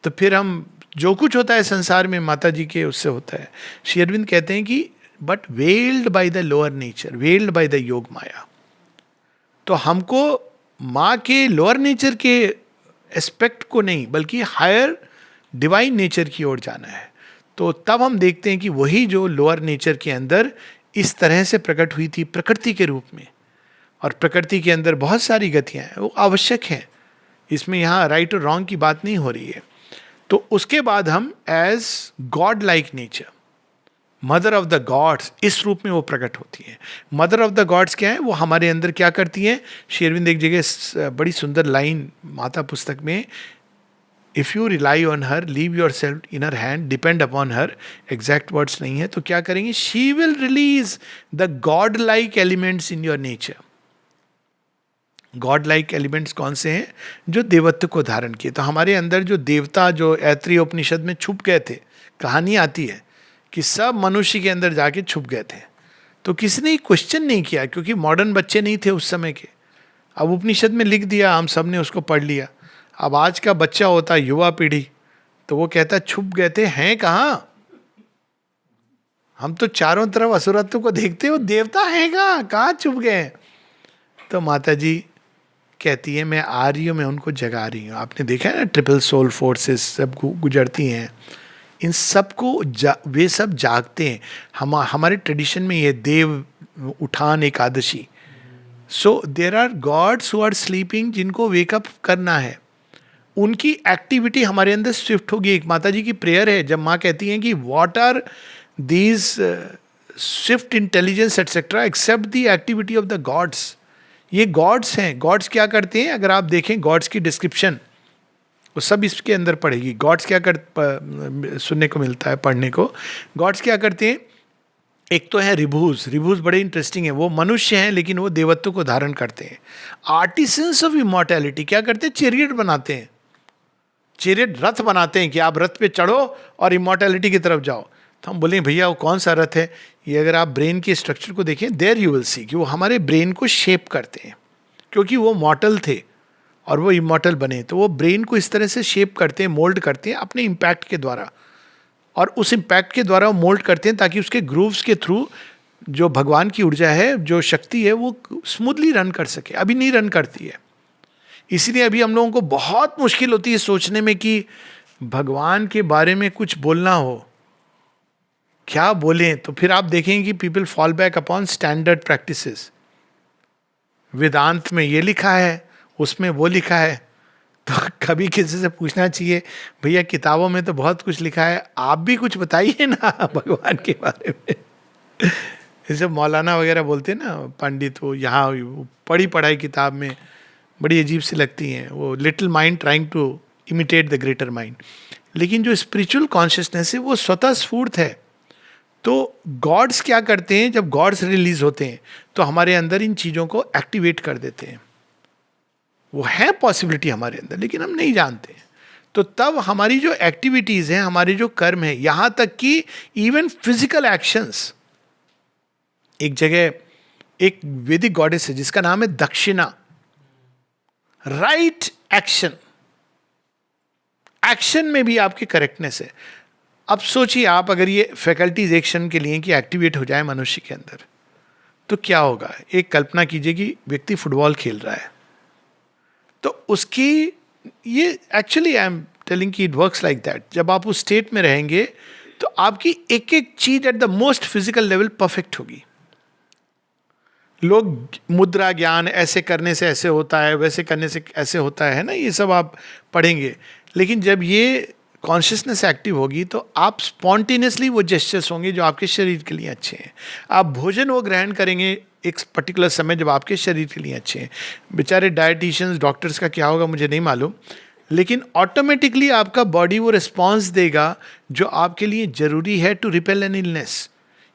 S1: तो फिर हम जो कुछ होता है संसार में माता जी के उससे होता है। श्री अरविंद कहते हैं कि butt weld by the lower nature, weld by the योग माया। तो हमको माँ के लोअर नेचर के एस्पेक्ट को नहीं बल्कि हायर डिवाइन नेचर की ओर जाना है। तो तब हम देखते हैं कि वही जो लोअर नेचर के अंदर इस तरह से प्रकट हुई थी प्रकृति के रूप में, और प्रकृति के अंदर बहुत सारी गतियां हैं, वो आवश्यक हैं, इसमें यहाँ राइट और रॉन्ग की बात नहीं हो रही है। तो उसके बाद हम as god like nature, mother of the gods, इस रूप में वो प्रकट होती है। मदर ऑफ द गॉड्स क्या है? वो हमारे अंदर क्या करती हैं? श्री अरविंद एक जगह बड़ी सुंदर लाइन माता पुस्तक में, if you rely on her leave your self in her hand, depend upon her, exact words नहीं है, तो क्या करेंगे? She will release the God like elements in your nature. God like elements कौन से हैं? जो देवत्व को धारण किए। तो हमारे अंदर जो देवता जो ऐत्रेय उपनिषद में छुप गए थे, कहानी आती है कि सब मनुष्य के अंदर जाके छुप गए थे, तो किसी ने क्वेश्चन नहीं किया, क्योंकि मॉडर्न बच्चे नहीं थे उस समय के। अब उपनिषद में लिख दिया, हम सब ने उसको पढ़ लिया। अब आज का बच्चा होता, युवा पीढ़ी, तो वो कहता छुप गए थे, हैं कहाँ? हम तो चारों तरफ असुरत्व को देखते हो, देवता हैं कहाँ छुप गए? तो माता जी कहती है मैं आ रही हूँ, मैं उनको जगा रही हूँ। आपने देखा है ना, ट्रिपल सोल फोर्सेस सब गुजरती हैं, इन सबको वे सब जागते हैं। हमारे ट्रेडिशन में ये Dev Uthan Ekadashi, so there are gods who are sleeping, जिनको वेकअप करना है, उनकी एक्टिविटी हमारे अंदर स्विफ्ट होगी। एक माता जी की प्रेयर है, जब माँ कहती हैं कि what are these swift intelligence etcetera except the activity of the gods. ये गॉड्स हैं। गॉड्स क्या करते हैं? अगर आप देखें गॉड्स की डिस्क्रिप्शन, वो सब इसके अंदर पड़ेगी। गॉड्स क्या सुनने को मिलता है, पढ़ने को। गॉड्स क्या करते हैं? एक तो है रिभूज। रिभूज बड़े इंटरेस्टिंग है, वो मनुष्य हैं लेकिन वो देवत्व को धारण करते हैं। आर्टिसंस ऑफ इमॉर्टैलिटी क्या करते हैं? चैरियट बनाते हैं, चैरियट रथ बनाते हैं कि आप रथ पे चढ़ो और इमॉर्टैलिटी की तरफ जाओ। तो हम बोलें भैया वो कौन सा रथ है? ये अगर आप ब्रेन के स्ट्रक्चर को देखें, देयर यू विल सी कि वो हमारे ब्रेन को शेप करते हैं, क्योंकि वो मॉर्टल थे और वो इमॉर्टल बने, तो वो ब्रेन को इस तरह से शेप करते हैं, मोल्ड करते हैं अपने इम्पैक्ट के द्वारा, और उस इम्पैक्ट के द्वारा वो मोल्ड करते हैं ताकि उसके ग्रूव्स के थ्रू जो भगवान की ऊर्जा है, जो शक्ति है, वो स्मूथली रन कर सके। अभी नहीं रन करती है, इसीलिए अभी हम लोगों को बहुत मुश्किल होती है सोचने में कि भगवान के बारे में कुछ बोलना हो, क्या बोलें। तो फिर आप देखेंगे कि people fall back upon standard practices. Vedanta में ये लिखा है, उसमें वो लिखा है, तो कभी किसी से पूछना चाहिए भैया किताबों में तो बहुत कुछ लिखा है, आप भी कुछ बताइए ना भगवान के बारे में। जैसे मौलाना वगैरह बोलते हैं ना, पंडित, वो यहाँ पढ़ी पढ़ाई किताब में बड़ी अजीब सी लगती हैं, वो little mind trying to imitate the greater mind. लेकिन जो स्पिरिचुअल कॉन्शियसनेस है वो स्वतः स्फूर्त है। तो गॉड्स क्या करते हैं? जब गॉड्स रिलीज होते हैं तो हमारे अंदर इन चीज़ों को एक्टिवेट कर देते हैं। वो है पॉसिबिलिटी हमारे अंदर, लेकिन हम नहीं जानते। तो तब हमारी जो एक्टिविटीज़ हैं, हमारे जो कर्म है, यहाँ तक कि इवन फिजिकल एक्शंस। एक जगह एक वैदिक गॉडेस है जिसका नाम है दक्षिणा। राइट एक्शन, एक्शन में भी आपकी करेक्टनेस है। अब सोचिए आप, अगर ये फैकल्टीज एक्शन के लिए कि एक्टिवेट हो जाए मनुष्य के अंदर, तो क्या होगा? एक कल्पना कीजिए कि व्यक्ति फुटबॉल खेल रहा है, तो उसकी ये एक्चुअली आई एम टेलिंग कि इट वर्क्स लाइक दैट। जब आप उस स्टेट में रहेंगे तो आपकी एक एक चीज at the most physical level perfect होगी। लोग मुद्रा ज्ञान, ऐसे करने से ऐसे होता है, वैसे करने से ऐसे होता है ना, ये सब आप पढ़ेंगे। लेकिन जब ये कॉन्शियसनेस एक्टिव होगी तो आप स्पॉन्टेनियसली वो जेस्चर्स होंगे जो आपके शरीर के लिए अच्छे हैं। आप भोजन वो ग्रहण करेंगे एक पर्टिकुलर समय जब आपके शरीर के लिए अच्छे हैं। बेचारे डाइटिशियंस, डॉक्टर्स का क्या होगा मुझे नहीं मालूम, लेकिन ऑटोमेटिकली आपका बॉडी वो रिस्पॉन्स देगा जो आपके लिए जरूरी है टू रिपेल एन इलनेस।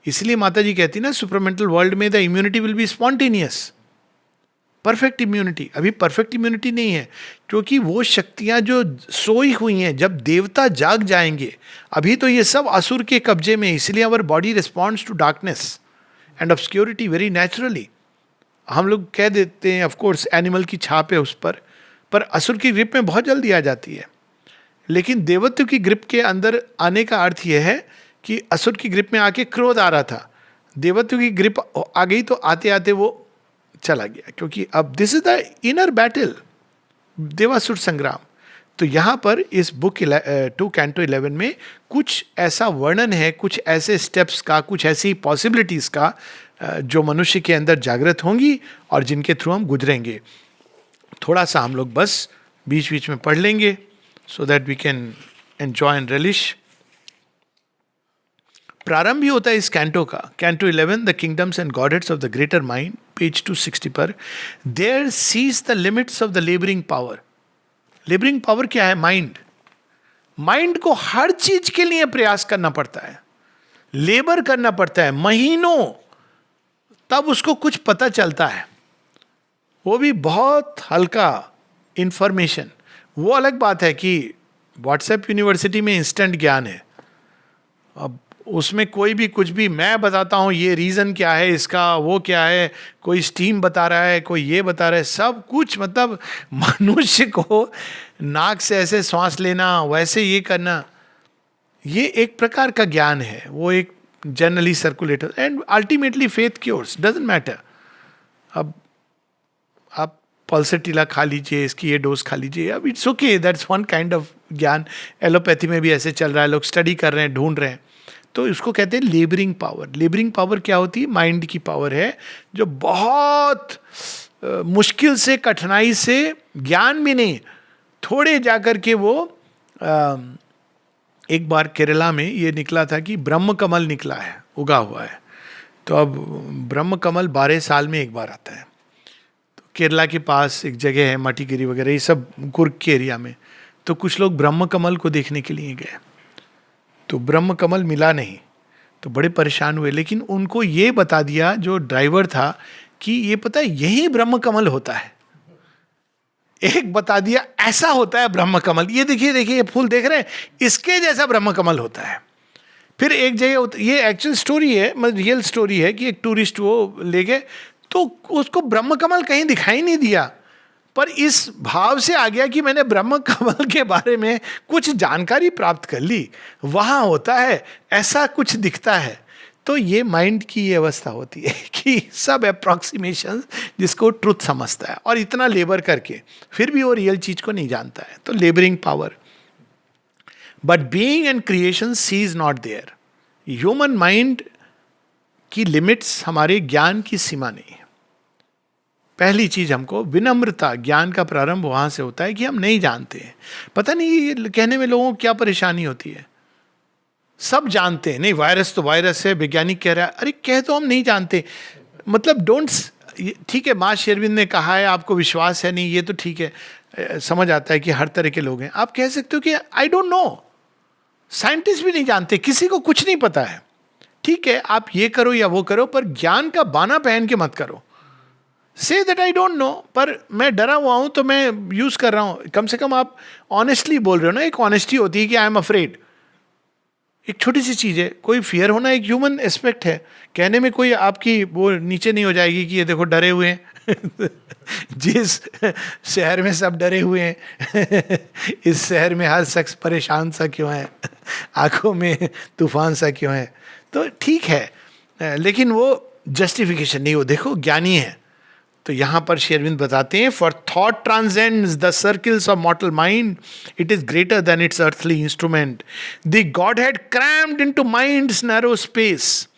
S1: इसलिए माता जी कहती ना, सुपरमेंटल वर्ल्ड में the immunity will be spontaneous, perfect immunity. अभी परफेक्ट इम्यूनिटी नहीं है, क्योंकि वो शक्तियां जो सोई हुई हैं, जब देवता जाग जाएंगे, अभी तो ये सब असुर के कब्जे में, इसलिए our body responds to darkness and obscurity very naturally. हम लोग कह देते हैं ऑफ कोर्स एनिमल की छाप है उस पर असुर की ग्रिप में बहुत जल्दी आ जाती है। लेकिन देवत्व की ग्रिप के अंदर आने का अर्थ यह है कि असुर की ग्रिप में आके क्रोध आ रहा था, देवत्व की ग्रिप आ गई तो आते आते वो चला गया, क्योंकि अब this is the inner battle, देवासुर संग्राम। तो यहाँ पर इस बुक 2 कैंटो 11 में कुछ ऐसा वर्णन है, कुछ ऐसे स्टेप्स का, कुछ ऐसी पॉसिबिलिटीज का जो मनुष्य के अंदर जागृत होंगी और जिनके थ्रू हम गुजरेंगे. थोड़ा सा हम लोग बस बीच बीच में पढ़ लेंगे so that we can enjoy and relish. प्रारंभ ही होता है इस कैंटो का. Canto 11, the kingdoms and godheads of the greater mind, page 260 पर. There ceased the limits of the labouring power. Labouring power क्या है? माइंड. माइंड को हर चीज के लिए प्रयास करना पड़ता है, लेबर करना पड़ता है महीनों, तब उसको कुछ पता चलता है, वो भी बहुत हल्का इंफॉर्मेशन. वो अलग बात है कि व्हाट्सएप यूनिवर्सिटी में इंस्टेंट ज्ञान है, अब उसमें कोई भी कुछ भी मैं बताता हूँ, ये रीज़न क्या है इसका, वो क्या है, कोई स्टीम बता रहा है, कोई ये बता रहा है, सब कुछ. मतलब मनुष्य को नाक से ऐसे सांस लेना, वैसे ये करना, ये एक प्रकार का ज्ञान है, वो एक generally circulator. And ultimately faith cures, doesn't matter. अब आप पल्सेटिला खा लीजिए, इसकी ये डोज खा लीजिए, अब it's okay, that's one kind of ज्ञान. एलोपैथी में भी ऐसे चल रहा है, लोग स्टडी कर रहे हैं, ढूंढ रहे हैं. तो इसको कहते हैं लेबरिंग पावर. लेबरिंग पावर क्या होती है? माइंड की पावर है जो बहुत मुश्किल से, कठिनाई से, ज्ञान भी नहीं, थोड़े जाकर के वो एक बार केरला में ये निकला था कि ब्रह्म कमल निकला है, उगा हुआ है. तो अब ब्रह्म कमल 12 साल में एक बार आता है. तो केरला के पास एक जगह है मटीगिरी वगैरह, ये सब कुर्ग के एरिया में. तो कुछ लोग ब्रह्म कमल को देखने के लिए गए, तो ब्रह्म कमल मिला नहीं, तो बड़े परेशान हुए. लेकिन उनको ये बता दिया जो ड्राइवर था कि ये पता है यही ब्रह्म कमल होता है. एक बता दिया ऐसा होता है ब्रह्म कमल, ये देखिए देखिए ये फूल देख रहे हैं, इसके जैसा ब्रह्म कमल होता है. फिर एक जगह, ये एक्चुअल स्टोरी है, मतलब रियल स्टोरी है, कि एक टूरिस्ट वो ले गए, तो उसको ब्रह्म कमल कहीं दिखाई नहीं दिया, पर इस भाव से आ गया कि मैंने ब्रह्म कमल के बारे में कुछ जानकारी प्राप्त कर ली, वहाँ होता है, ऐसा कुछ दिखता है. तो ये माइंड की ये अवस्था होती है कि सब अप्रॉक्सीमेशन जिसको ट्रुथ समझता है, और इतना लेबर करके फिर भी वो रियल चीज को नहीं जानता है. तो labouring power. But being and creation ceases not there. Human mind की लिमिट्स हमारे ज्ञान की सीमा नहीं है. पहली चीज हमको विनम्रता, ज्ञान का प्रारंभ वहां से होता है कि हम नहीं जानते हैं. पता नहीं ये कहने में लोगों को क्या परेशानी होती है. सब जानते हैं, नहीं वायरस तो वायरस है, वैज्ञानिक कह रहा है, अरे कह तो हम नहीं जानते. मतलब डोंट, ठीक है माँ शेरविंद ने कहा है, आपको विश्वास है नहीं, ये तो ठीक है, समझ आता है कि हर तरह के लोग हैं. आप कह सकते हो कि आई डोंट नो. साइंटिस्ट भी नहीं जानते, किसी को कुछ नहीं पता है. ठीक है, आप ये करो या वो करो, पर ज्ञान का बाना पहन के मत करो. Say that I don't no, पर मैं डरा हुआ हूं तो मैं यूज कर रहा हूं. कम से कम आप ऑनेस्टली बोल रहे हो ना. एक ऑनेस्टी होती है कि आई एम अफ्रेड. एक छोटी सी चीज है, कोई फियर होना एक ह्यूमन एस्पेक्ट है. कहने में कोई आपकी वो नीचे नहीं हो जाएगी कि ये देखो डरे हुए हैं. जिस शहर में सब डरे हुए हैं, इस शहर में हर शख्स परेशान सा क्यों है, आंखों में तूफान सा क्यों है. तो ठीक है, लेकिन वो जस्टिफिकेशन नहीं. वो देखो ज्ञानी है. तो यहां पर शेरविंद बताते हैं, for thought transcends the circles of मॉर्टल mind, it is greater than it's earthly instrument. The God had crammed into minds narrow space,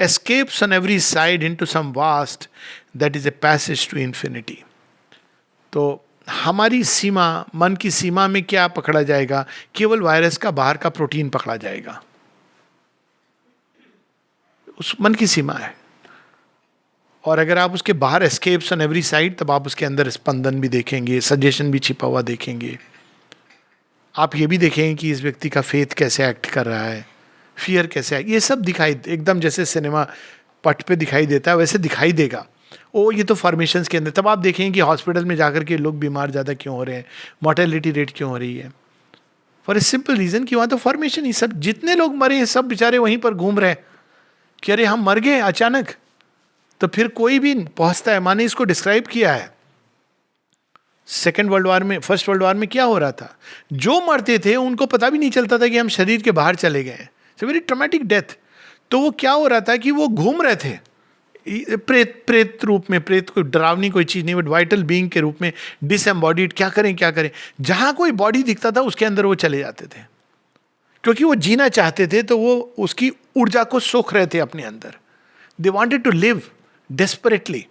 S1: escapes on every side into some vast that is a passage to infinity. तो हमारी सीमा, मन की सीमा में क्या पकड़ा जाएगा? केवल virus का बाहर का प्रोटीन पकड़ा जाएगा, उस मन की सीमा है. और अगर आप उसके बाहर एस्केप्स ऑन एवरी साइड, तब आप उसके अंदर स्पंदन भी देखेंगे, सजेशन भी छिपा हुआ देखेंगे. आप ये भी देखेंगे कि इस व्यक्ति का फेथ कैसे एक्ट कर रहा है, फियर कैसे है, ये सब दिखाई, एकदम जैसे सिनेमा पट पे दिखाई देता है वैसे दिखाई देगा. ओ ये तो फॉर्मेशंस के अंदर. तब आप देखेंगे कि हॉस्पिटल में जाकर के लोग बीमार ज़्यादा क्यों हो रहे हैं, मोर्टेलिटी रेट क्यों हो रही है. फॉर ए सिंपल रीज़न कि वहाँ तो फॉर्मेशन ही, सब जितने लोग मरे हैं सब बेचारे वहीं पर घूम रहे हैं कि अरे हम मर गए अचानक. तो फिर कोई भी पहुँचता है. माने इसको डिस्क्राइब किया है सेकेंड वर्ल्ड वॉर में, फर्स्ट वर्ल्ड वॉर में क्या हो रहा था. जो मरते थे उनको पता भी नहीं चलता था कि हम शरीर के बाहर चले गए. It's very traumatic death. तो वो क्या हो रहा था कि वो घूम रहे थे प्रेत प्रेत रूप में, प्रेत कोई डरावनी कोई चीज़ नहीं, बट वाइटल बीइंग के रूप में, डिसएम्बॉडीड, क्या करें क्या करें। जहाँ कोई बॉडी दिखता था उसके अंदर वो चले जाते थे, क्योंकि वो जीना चाहते थे, तो वो उसकी ऊर्जा को सोख रहे थे अपने अंदर। They wanted to live desperately.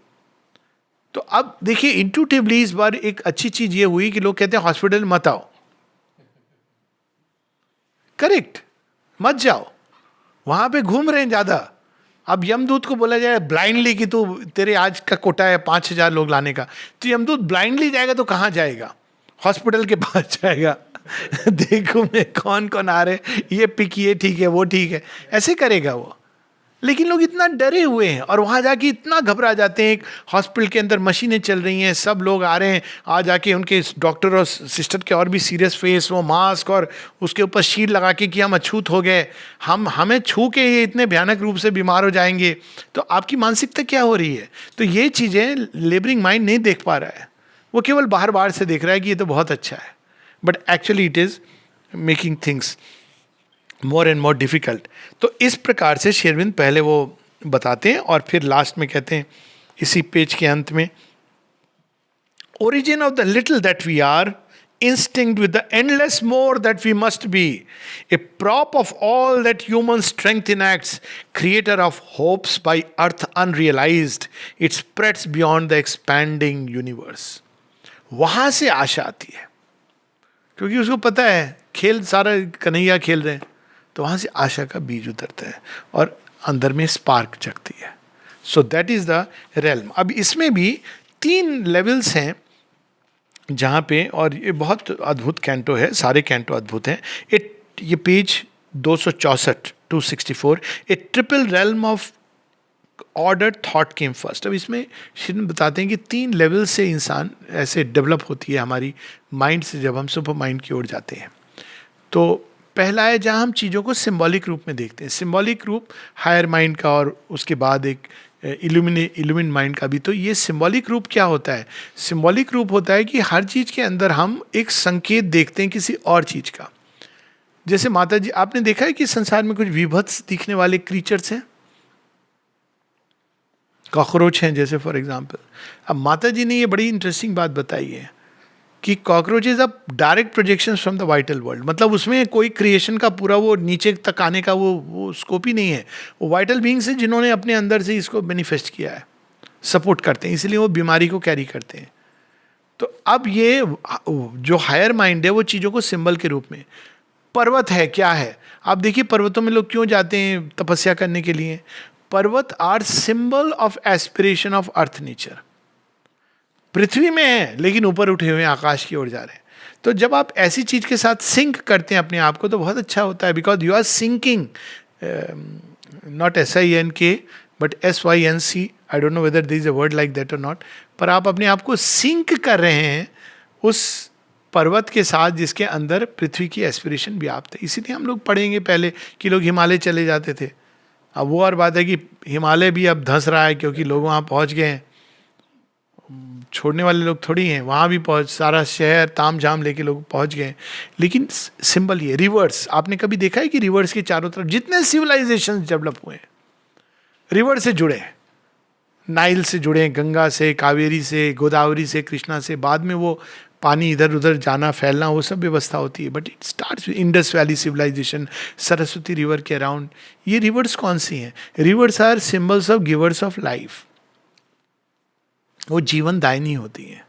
S1: तो अब देखिए इंट्यूटिवली इस बार एक अच्छी चीज ये हुई कि लोग कहते हैं हॉस्पिटल मत आओ। करेक्ट, मत जाओ, वहां पे घूम रहे हैं ज्यादा। अब यमदूत को बोला जाए ब्लाइंडली कि तू, तेरे आज का कोटा है 5,000 लोग लाने का, तो यमदूत ब्लाइंडली जाएगा तो कहाँ जाएगा? हॉस्पिटल के पास जाएगा। देखो मैं कौन कौन आ रहे, ये पिक, ये ठीक है, वो ठीक है, ऐसे करेगा वो। लेकिन लोग इतना डरे हुए हैं और वहाँ जाके इतना घबरा जाते हैं। एक हॉस्पिटल के अंदर मशीनें चल रही हैं, सब लोग आ रहे हैं, आ जाके उनके डॉक्टर और सिस्टर के और भी सीरियस फेस, वो मास्क और उसके ऊपर शीट लगा के कि हम अछूत हो गए, हमें छू के ये इतने भयानक रूप से बीमार हो जाएंगे। तो आपकी मानसिकता क्या हो रही है? तो ये चीज़ें लेबरिंग माइंड नहीं देख पा रहा है, वो केवल बाहर बाहर से देख रहा है कि ये तो बहुत अच्छा है, but actually it is making things more and more difficult. तो इस प्रकार से शेरविंद पहले वो बताते हैं और फिर लास्ट में कहते हैं इसी पेज के अंत में, origin of the little that we are, instinct with the endless more that we must be, a prop of all that human strength enacts, creator of hopes by earth unrealized, it spreads beyond the expanding universe. वहां से आशा आती है, क्योंकि उसको पता है खेल सारा कन्हैया खेल रहे हैं, तो वहां से आशा का बीज उतरता है और अंदर में स्पार्क जगती है। So that is the realm. अब इसमें भी 3 लेवल्स हैं जहाँ पे, और ये बहुत अद्भुत कैंटो है, सारे कैंटो अद्भुत हैं। ये page 264 264, A triple realm of order thought came first. अब इसमें श्री बताते हैं कि 3 लेवल से इंसान ऐसे डेवलप होती है हमारी माइंड से, जब हम सुपर माइंड की ओर जाते हैं। तो पहला है जहाँ हम चीज़ों को सिंबॉलिक रूप में देखते हैं, सिंबॉलिक रूप हायर माइंड का, और उसके बाद एक इल्यूमिन माइंड का भी। तो ये सिंबॉलिक रूप क्या होता है? सिंबॉलिक रूप होता है कि हर चीज़ के अंदर हम एक संकेत देखते हैं किसी और चीज़ का। जैसे माता जी, आपने देखा है कि संसार में कुछ विभत्स दिखने वाले क्रीचर्स हैं, कॉकरोच हैं जैसे फॉर एग्जाम्पल। अब माता जी ने ये बड़ी इंटरेस्टिंग बात बताई है कि कॉकरोचेज अब direct projection from the vital world, मतलब उसमें कोई क्रिएशन का पूरा वो नीचे तक आने का वो स्कोप ही नहीं है। वो वाइटल बीइंग्स हैं जिन्होंने अपने अंदर से इसको मैनिफेस्ट किया है, सपोर्ट करते हैं, इसलिए वो बीमारी को कैरी करते हैं। तो अब ये जो हायर माइंड है वो चीज़ों को सिंबल के रूप में, पर्वत है क्या है? आप देखिए पर्वतों में लोग क्यों जाते हैं तपस्या करने के लिए? पर्वत are symbol of aspiration of earth nature. पृथ्वी में है लेकिन ऊपर उठे हुए आकाश की ओर जा रहे हैं। तो जब आप ऐसी चीज के साथ सिंक करते हैं अपने आप को, तो बहुत अच्छा होता है, because you are sinking, not SINK but SYNC, I don't know whether this is a word like that और नॉट, पर आप अपने आप को सिंक कर रहे हैं उस पर्वत के साथ जिसके अंदर पृथ्वी की एस्पिरेशन व्याप्त है। इसीलिए हम लोग पढ़ेंगे पहले कि लोग हिमालय चले जाते थे। अब वो और बात है कि हिमालय भी अब धंस रहा है क्योंकि लोग वहाँ पहुँच गए हैं, छोड़ने वाले लोग थोड़ी हैं, वहाँ भी पहुँच, सारा शहर ताम झाम लेके लोग पहुँच गए। लेकिन सिंबल ये रिवर्स, आपने कभी देखा है कि रिवर्स के चारों तरफ जितने सिविलाइजेशन डेवलप हुए हैं रिवर से जुड़े हैं, नाइल से जुड़े हैं, गंगा से, कावेरी से, गोदावरी से, कृष्णा से, बाद में वो पानी इधर उधर जाना फैलना वो सब व्यवस्था होती है, but it starts with Indus valley civilisation, Saraswati river के अराउंड। ये रिवर्स कौन सी हैं? Rivers are symbols of givers of life, वो जीवन दायनी होती है,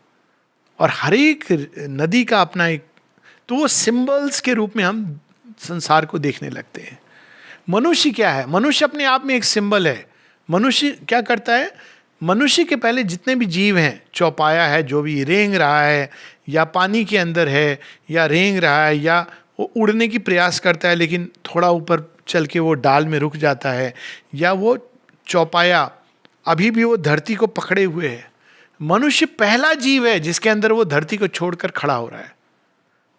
S1: और हर एक नदी का अपना एक, तो वो सिंबल्स के रूप में हम संसार को देखने लगते हैं। मनुष्य क्या है? मनुष्य अपने आप में एक सिंबल है। मनुष्य क्या करता है? मनुष्य के पहले जितने भी जीव हैं, चौपाया है जो भी रेंग रहा है, या पानी के अंदर है, या रेंग रहा है, या वो उड़ने की प्रयास करता है लेकिन थोड़ा ऊपर चल के वो डाल में रुक जाता है, या वो चौपाया अभी भी वो धरती को पकड़े हुए है। मनुष्य पहला जीव है जिसके अंदर वो धरती को छोड़कर खड़ा हो रहा है,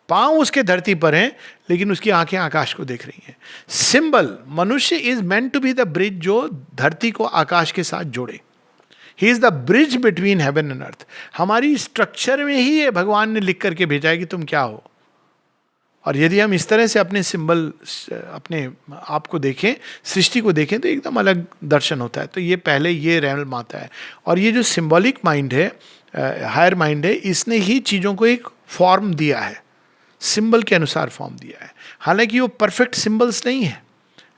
S1: पांव उसके धरती पर हैं लेकिन उसकी आंखें आकाश को देख रही हैं। सिंबल, मनुष्य is meant to be the bridge जो धरती को आकाश के साथ जोड़े। He is the bridge between heaven and earth. हमारी स्ट्रक्चर में ही ये भगवान ने लिख करके भेजा है कि तुम क्या हो, और यदि हम इस तरह से अपने सिंबल, अपने आप को देखें, सृष्टि को देखें, तो एकदम अलग दर्शन होता है. तो ये पहले ये रेलम आता है. और ये जो सिंबॉलिक माइंड है, हायर माइंड है, इसने ही चीज़ों को एक फॉर्म दिया है, सिंबल के अनुसार फॉर्म दिया है. हालांकि वो परफेक्ट सिंबल्स नहीं है,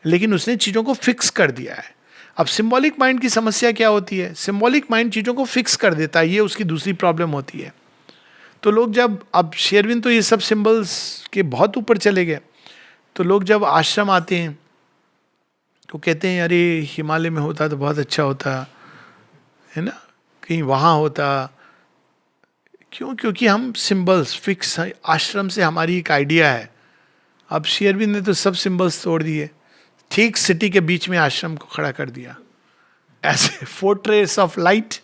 S1: लेकिन उसने चीज़ों को फिक्स कर दिया है. अब सिंबॉलिक माइंड की समस्या क्या होती है? सिंबॉलिक माइंड चीज़ों को फिक्स कर देता है, ये उसकी दूसरी प्रॉब्लम होती है. तो लोग जब, अब श्री अरविंद तो ये सब सिंबल्स के बहुत ऊपर चले गए, तो लोग जब आश्रम आते हैं तो कहते हैं अरे हिमालय में होता तो बहुत अच्छा होता है ना, कहीं वहाँ होता. क्यों? क्योंकि हम सिंबल्स फिक्स, आश्रम से हमारी एक आइडिया है. अब श्री अरविंद ने तो सब सिंबल्स तोड़ दिए, ठीक सिटी के बीच में आश्रम को खड़ा कर दिया, ऐसे fortress of light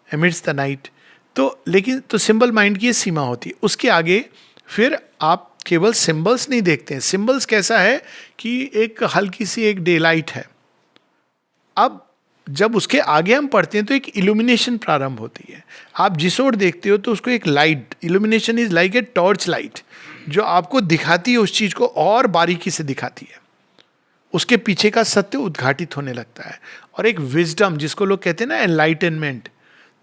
S1: amidst the night. तो लेकिन तो सिंबल माइंड की ये सीमा होती है. उसके आगे फिर आप केवल सिंबल्स नहीं देखते हैं. सिंबल्स कैसा है कि एक हल्की सी एक डे लाइट है. अब जब उसके आगे हम पढ़ते हैं तो एक इल्यूमिनेशन प्रारंभ होती है. आप जिस ओर देखते हो तो उसको एक light, illumination is like a torch light, जो आपको दिखाती है उस चीज को और बारीकी से दिखाती है. उसके पीछे का सत्य उद्घाटित होने लगता है. और एक विजडम, जिसको लोग कहते हैं ना एनलाइटनमेंट,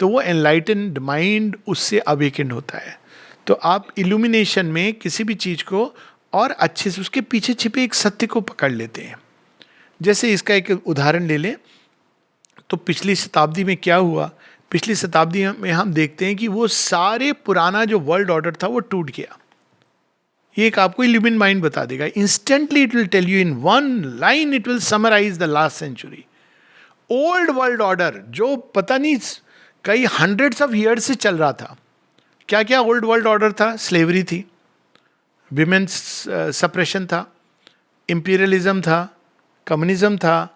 S1: तो वो एनलाइटनड माइंड उससे अवेकेंड होता है. तो आप इल्यूमिनेशन में किसी भी चीज को और अच्छे से उसके पीछे छिपे एक सत्य को पकड़ लेते हैं. जैसे इसका एक उदाहरण ले लें तो पिछली शताब्दी में क्या हुआ. पिछली शताब्दी में हम देखते हैं कि वो सारे पुराना जो वर्ल्ड ऑर्डर था वो टूट गया. ये एक आपको इल्यूमिन माइंड बता देगा. Instantly it will tell you in one line, it will summarise the last century. Old world order जो पता नहीं कई हंड्रेड्स ऑफ ईयर्स से चल रहा था. क्या क्या ओल्ड वर्ल्ड ऑर्डर था? स्लेवरी थी, विमेन्स सप्रेशन था, इंपीरियलिज्म था, कम्युनिज्म था,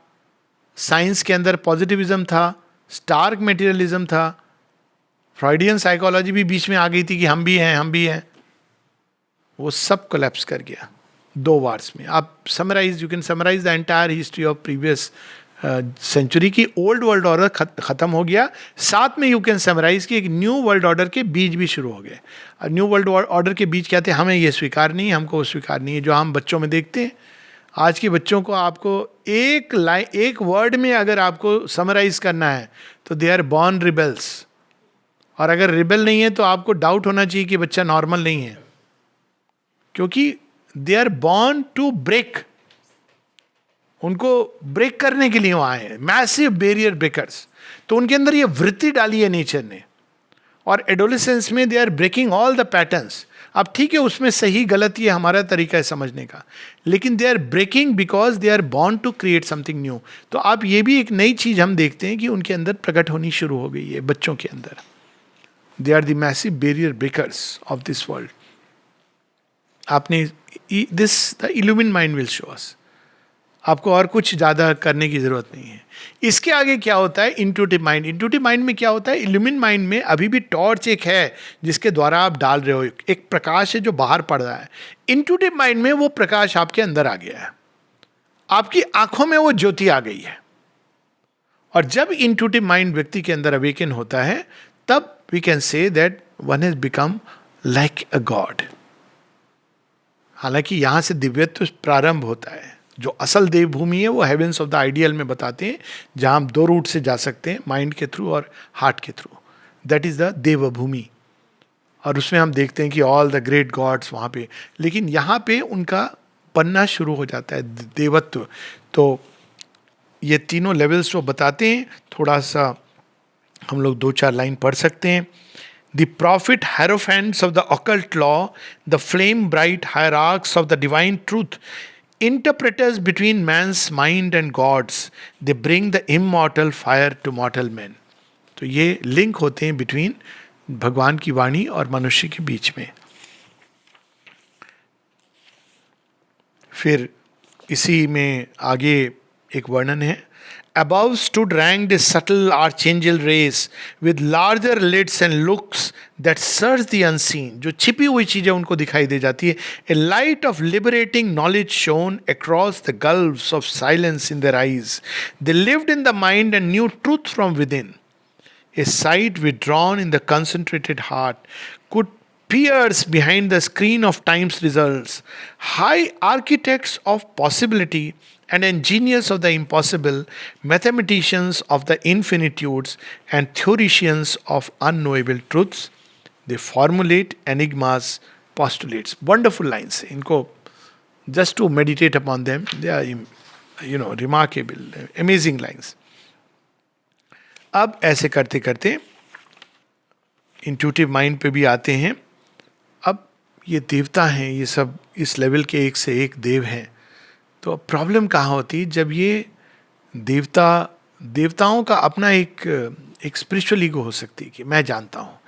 S1: साइंस के अंदर पॉजिटिविज्म था, स्टार्क मेटीरियलिज्म था, फ्रॉइडियन साइकोलॉजी भी बीच में आ गई थी कि हम भी हैं, हम भी हैं. वो सब कोलैप्स कर गया 2 वार्स में. आप summarise, you can summarise the entire history of previous century की. ओल्ड वर्ल्ड ऑर्डर खत्म हो गया, साथ में यू कैन समराइज कि एक न्यू वर्ल्ड ऑर्डर के बीज भी शुरू हो गए. न्यू वर्ल्ड ऑर्डर के बीज क्या थे? हमें ये स्वीकार नहीं, हमको वो स्वीकार नहीं है. जो हम बच्चों में देखते हैं, आज के बच्चों को आपको एक वर्ड में अगर आपको समराइज करना है तो दे आर बॉर्न रिबेल्स. और अगर रिबेल नहीं है तो आपको डाउट होना चाहिए कि बच्चा नॉर्मल नहीं है, क्योंकि they are born to break. उनको ब्रेक करने के लिए वो आए हैं, मैसिव बैरियर ब्रेकर्स. तो उनके अंदर ये वृत्ति डाली है नेचर ने. और एडोलेसेंस में they are breaking all the patterns. अब ठीक है, उसमें सही गलत ये हमारा तरीका है समझने का, लेकिन they are breaking because they are born to create something new. तो आप ये भी एक नई चीज हम देखते हैं कि उनके अंदर प्रकट होनी शुरू हो गई है बच्चों के अंदर. They are the massive barrier breakers of this world. आपने this the illumine mind will show us. आपको और कुछ ज़्यादा करने की ज़रूरत नहीं है. इसके आगे क्या होता है? Intuitive mind. इंट्यूटिव माइंड में क्या होता है? इल्यूमिन माइंड में अभी भी टॉर्च एक है जिसके द्वारा आप डाल रहे हो, एक प्रकाश है जो बाहर पड़ रहा है. इंट्यूटिव माइंड में वो प्रकाश आपके अंदर आ गया है, आपकी आंखों में वो ज्योति आ गई है. और जब इंट्यूटिव माइंड व्यक्ति के अंदर अवेकन होता है, तब we can say that one has become like a god. हालांकि यहां से दिव्यत्व प्रारंभ होता है. जो असल देवभूमि है वो हेवेंस ऑफ द आइडियल में बताते हैं, जहां हम 2 रूट से जा सकते हैं, माइंड के थ्रू और हार्ट के थ्रू. दैट इज द देवभूमि. और उसमें हम देखते हैं कि ऑल द ग्रेट गॉड्स वहाँ पे. लेकिन यहाँ पे उनका बनना शुरू हो जाता है देवत्व. तो ये तीनों लेवल्स वो बताते हैं. थोड़ा सा हम लोग 2-4 लाइन पढ़ सकते हैं. The prophet hierophants of the occult law, the flame bright hierarchs of the divine truth, interpreters between man's mind and God's, they bring the immortal fire to mortal men. तो ये लिंक होते हैं between भगवान की वाणी और मनुष्य के बीच में. फिर इसी में आगे एक वर्णन है. Above stood ranked a subtle archangel race with larger lids and looks that search the unseen. जो छिपी हुई चीजें उनको दिखाई दे जाती है. A light of liberating knowledge shone across the gulfs of silence in their eyes. They lived in the mind and knew truth from within. A sight withdrawn in the concentrated heart could peers behind the screen of time's results, high architects of possibility and engineers of the impossible, mathematicians of the infinitudes and theoreticians of unknowable truths, they formulate enigmas, postulates. Wonderful lines. इनको just to meditate upon them, they are remarkable, amazing lines. अब ऐसे करते करते intuitive mind पे भी आते हैं. अब ये देवता हैं, ये सब इस लेवल के एक से एक देव हैं. तो प्रॉब्लम कहाँ होती, जब ये देवताओं का अपना एक स्पिरिचुअल ईगो हो सकती है कि मैं जानता हूँ.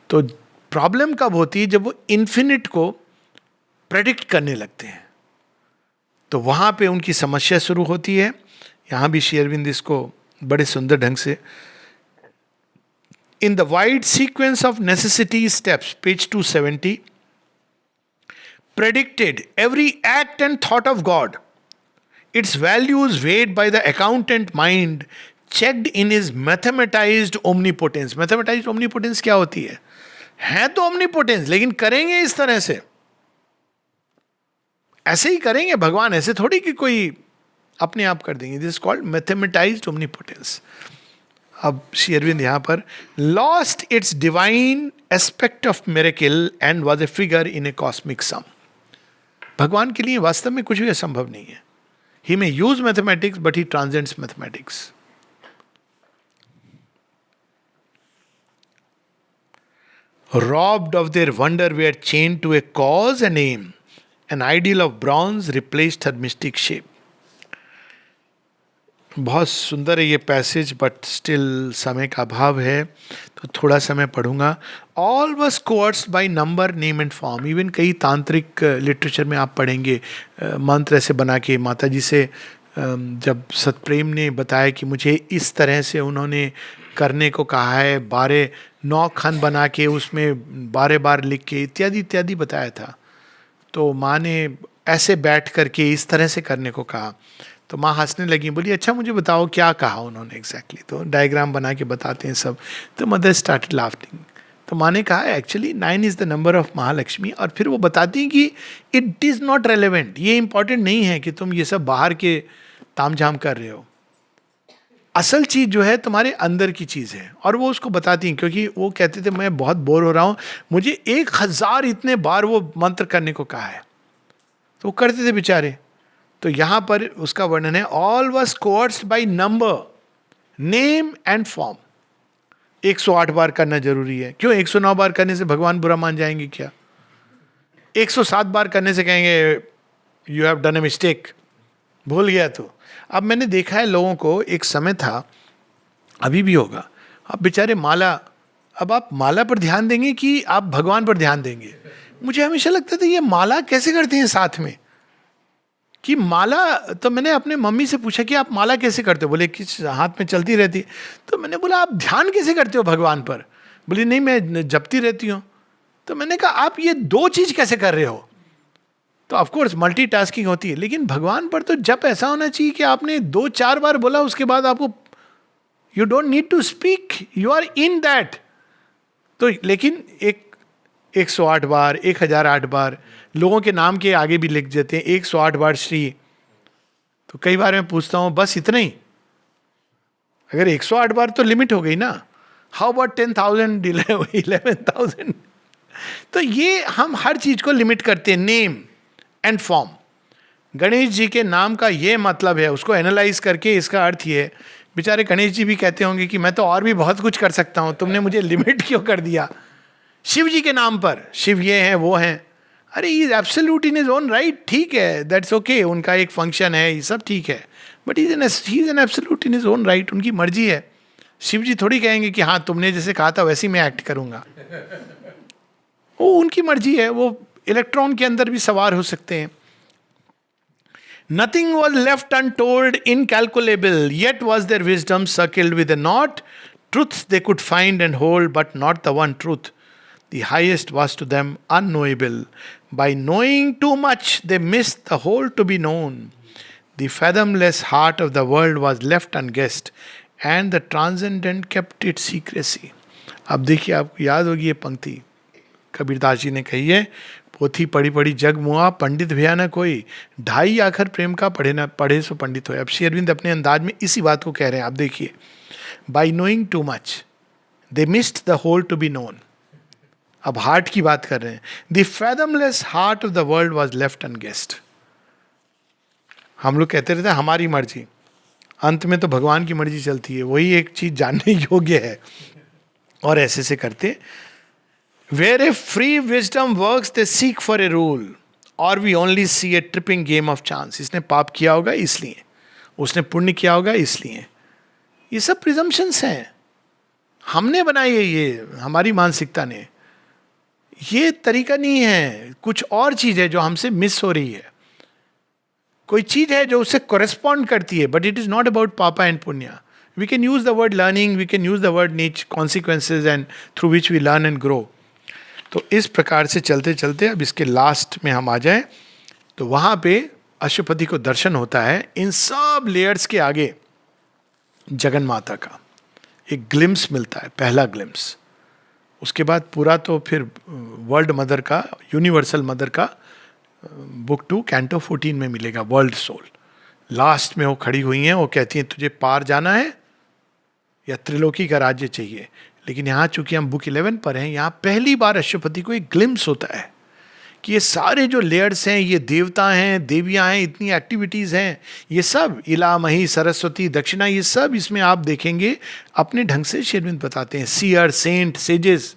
S1: तो प्रॉब्लम कब होती है, जब वो इन्फिनिट को प्रेडिक्ट करने लगते हैं, तो वहाँ पे उनकी समस्या शुरू होती है. यहाँ भी श्री अरविंद इसको बड़े सुंदर ढंग से, in the wide sequence of necessity steps, page 270, predicted every act and thought of God, its values weighed by the accountant mind, checked in his mathematized omnipotence. Mathematized omnipotence क्या होती है तो omnipotence, लेकिन करेंगे इस तरह से, ऐसे ही करेंगे भगवान, ऐसे थोड़ी कि कोई अपने आप कर देंगे. This called mathematized omnipotence. अब श्री अरविंद यहाँ पर lost its divine aspect of miracle and was a figure in a cosmic sum. भगवान के लिए वास्तव में कुछ भी असंभव नहीं है. He may use mathematics but he transcends mathematics. Robbed of their wonder, were chained to a cause and aim. An ideal of bronze replaced her mystic shape. बहुत सुंदर है ये पैसेज, बट स्टिल समय का अभाव है तो थोड़ा समय पढ़ूंगा. All was coerced by number, name and form. Even कई तांत्रिक लिटरेचर में आप पढ़ेंगे मंत्र ऐसे बना के. माता जी से जब सतप्रेम ने बताया कि मुझे इस तरह से उन्होंने करने को कहा है, 9 खंड बना के उसमें 12 बार लिख के इत्यादि इत्यादि बताया था, तो माँ ने ऐसे बैठ करके इस तरह से करने को कहा. तो माँ हंसने लगी, बोली अच्छा मुझे बताओ क्या कहा उन्होंने एग्जैक्टली. तो डायग्राम बना के बताते हैं सब. तो मदर स्टार्टेड लाफ्टिंग. तो माँ ने कहा actually 9 is the number of Mahalakshmi. और फिर वो बताती हैं कि इट इज़ नॉट रेलेवेंट, ये इंपॉर्टेंट नहीं है कि तुम ये सब बाहर के तामझाम कर रहे हो. असल चीज़ जो है तुम्हारे अंदर की चीज़ है. और वो उसको बताती हैं, क्योंकि वो कहते थे मैं बहुत बोर हो रहा हूँ, मुझे 1000 इतने बार वो मंत्र करने को कहा है. तो वो करते थे बेचारे. तो यहाँ पर उसका वर्णन है, all was coerced by number, name and form. 108 बार करना जरूरी है. क्यों 109 बार करने से भगवान बुरा मान जाएंगे क्या? 107 बार करने से कहेंगे you have done a mistake, भूल गया. तो अब मैंने देखा है लोगों को, एक समय था, अभी भी होगा, अब बेचारे माला, अब आप माला पर ध्यान देंगे कि आप भगवान पर ध्यान देंगे. मुझे हमेशा लगता था ये माला कैसे करते हैं साथ में, कि माला. तो मैंने अपने मम्मी से पूछा कि आप माला कैसे करते हो, बोले किस हाथ में चलती रहती. तो मैंने बोला आप ध्यान कैसे करते हो भगवान पर, बोली नहीं मैं जपती रहती हूँ. तो मैंने कहा आप ये 2 चीज़ कैसे कर रहे हो. तो ऑफकोर्स मल्टीटास्किंग होती है, लेकिन भगवान पर तो जप ऐसा होना चाहिए कि आपने 2-4 बार बोला, उसके बाद आपको you don't need to speak, you are in that. तो लेकिन 108 बार, 1008 बार, लोगों के नाम के आगे भी लिख देते हैं 108 बार श्री. तो कई बार मैं पूछता हूँ बस इतना ही, अगर 108 बार तो लिमिट हो गई ना, हाउ अबाउट 10,000, 11,000. तो ये हम हर चीज को लिमिट करते हैं. Name and form. Ganesh ji के नाम का ये मतलब है, उसको एनालाइज करके इसका अर्थ ये है. बेचारे गणेश जी भी कहते होंगे कि मैं तो और भी बहुत कुछ कर सकता हूँ, तुमने मुझे लिमिट क्यों कर दिया. शिव जी के नाम पर, शिव ये हैं वो हैं, अरे is absolute in is own right, ठीक है, दैट्स ओके, उनका एक फंक्शन है, ये सब ठीक है, but he is an absolute in is own right. उनकी मर्जी है. शिव जी थोड़ी कहेंगे कि हाँ तुमने जैसे कहा था वैसे ही मैं एक्ट करूँगा. वो उनकी मर्जी है, वो इलेक्ट्रॉन के अंदर भी सवार हो सकते हैं. Nothing was left untold, incalculable, yet was their wisdom circled with a knot. Truths they could find and hold, but not the one truth. The highest was to them unknowable. By knowing too much, they missed the whole to be known. The fathomless heart of the world was left unguessed, and the transcendent kept its secrecy. अब देखिए, आपको याद होगी ये पंक्ति, कबीरदास जी ने कही है, पोथी पढ़ी पढ़ी जग मुआ, पंडित भया न कोई, ढाई आखर प्रेम का पढ़े ना पढ़े सो पंडित हो। अब श्री अरविंद अपने अंदाज में इसी बात को कह रहे हैं। आप देखिए, by knowing too much they missed the whole to be known. अब हार्ट की बात कर रहे हैं। The fathomless heart of the world was left unguessed. हम लोग कहते रहते हैं हमारी मर्जी, अंत में तो भगवान की मर्जी चलती है, वही एक चीज जानने योग्य है। और ऐसे से करते, where a free wisdom works they seek for a rule, और we only see a tripping game of chance. इसने पाप किया होगा इसलिए, उसने पुण्य किया होगा इसलिए। ये सब प्रिजम्पशंस हैं, हमने बनाई है, ये हमारी मानसिकता ने। ये तरीका नहीं है, कुछ और चीज है जो हमसे मिस हो रही है। कोई चीज है जो उससे कोरेस्पॉन्ड करती है, but it is not about papa and punya. We can use the word learning, we can use the word niche consequences and through which we learn and grow. तो इस प्रकार से चलते चलते अब इसके लास्ट में हम आ जाएं, तो वहां पे अशुपति को दर्शन होता है इन सब लेयर्स के आगे जगन माता का एक ग्लिम्स मिलता है, पहला ग्लिम्स। उसके बाद पूरा तो फिर वर्ल्ड मदर का, यूनिवर्सल मदर का बुक 2 कैंटो 14 में मिलेगा, वर्ल्ड सोल। लास्ट में वो खड़ी हुई हैं, वो कहती हैं तुझे पार जाना है या त्रिलोकी का राज्य चाहिए। लेकिन यहाँ चूंकि हम बुक 11 पर हैं, यहाँ पहली बार अशुपति को एक ग्लिम्स होता है कि ये सारे जो लेयर्स हैं, ये देवता हैं, देवियां हैं, इतनी एक्टिविटीज हैं, ये सब इला मही सरस्वती दक्षिणा, ये सब इसमें आप देखेंगे अपने ढंग से श्री अरविंद बताते हैं। सीयर, सेंट, सेजेस,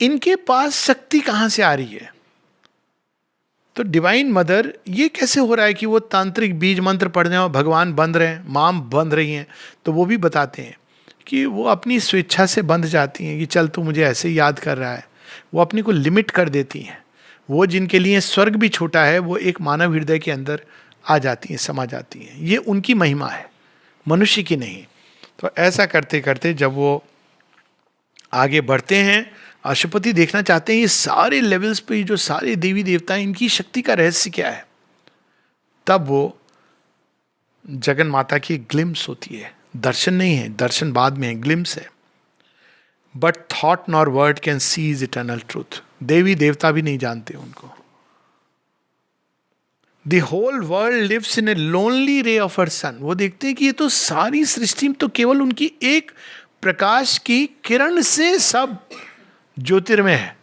S1: इनके पास शक्ति कहाँ से आ रही है? तो डिवाइन मदर, ये कैसे हो रहा है कि वो तांत्रिक बीज मंत्र पढ़ने और भगवान बंध रहे हैं, माम बंध रही हैं? तो वो भी बताते हैं कि वो अपनी स्वेच्छा से बंध जाती हैं कि चल तू मुझे ऐसे ही याद कर रहा है। वो अपने को लिमिट कर देती हैं। वो जिनके लिए स्वर्ग भी छोटा है, वो एक मानव हृदय के अंदर आ जाती हैं, समा जाती हैं। ये उनकी महिमा है, मनुष्य की नहीं। तो ऐसा करते करते जब वो आगे बढ़ते हैं, अशुपति देखना चाहते हैं ये सारे लेवल्स पे जो सारे देवी देवता हैं, इनकी शक्ति का रहस्य क्या है। तब वो जगन माता की ग्लिम्स होती है, दर्शन नहीं है, दर्शन बाद में है, ग्लिम्स है। But thought nor word can seize eternal truth. देवी देवता भी नहीं जानते उनको। The whole world lives in a lonely ray of her sun. वो देखते हैं कि ये तो सारी सृष्टि तो केवल उनकी एक प्रकाश की किरण से सब ज्योतिर्मय है।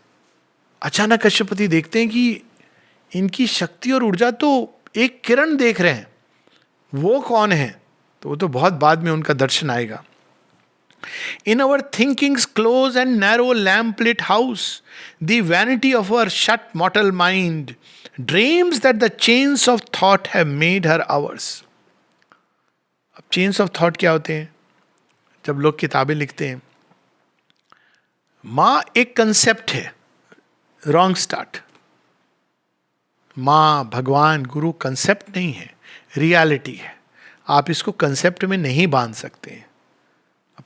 S1: अचानक अशुपति देखते हैं कि इनकी शक्ति और ऊर्जा तो एक किरण देख रहे हैं, वो कौन है? तो वो तो बहुत बाद में उनका दर्शन आएगा। In our thinking's close and narrow lamp-lit house, the vanity of our shut mortal mind dreams that the chains of thought have made her ours. अब chains of thought क्या होते हैं? जब लोग किताबें लिखते हैं, माँ एक कंसेप्ट है, रॉन्ग स्टार्ट। माँ, भगवान, गुरु कंसेप्ट नहीं है, रियलिटी है। आप इसको कंसेप्ट में नहीं बांध सकते हैं।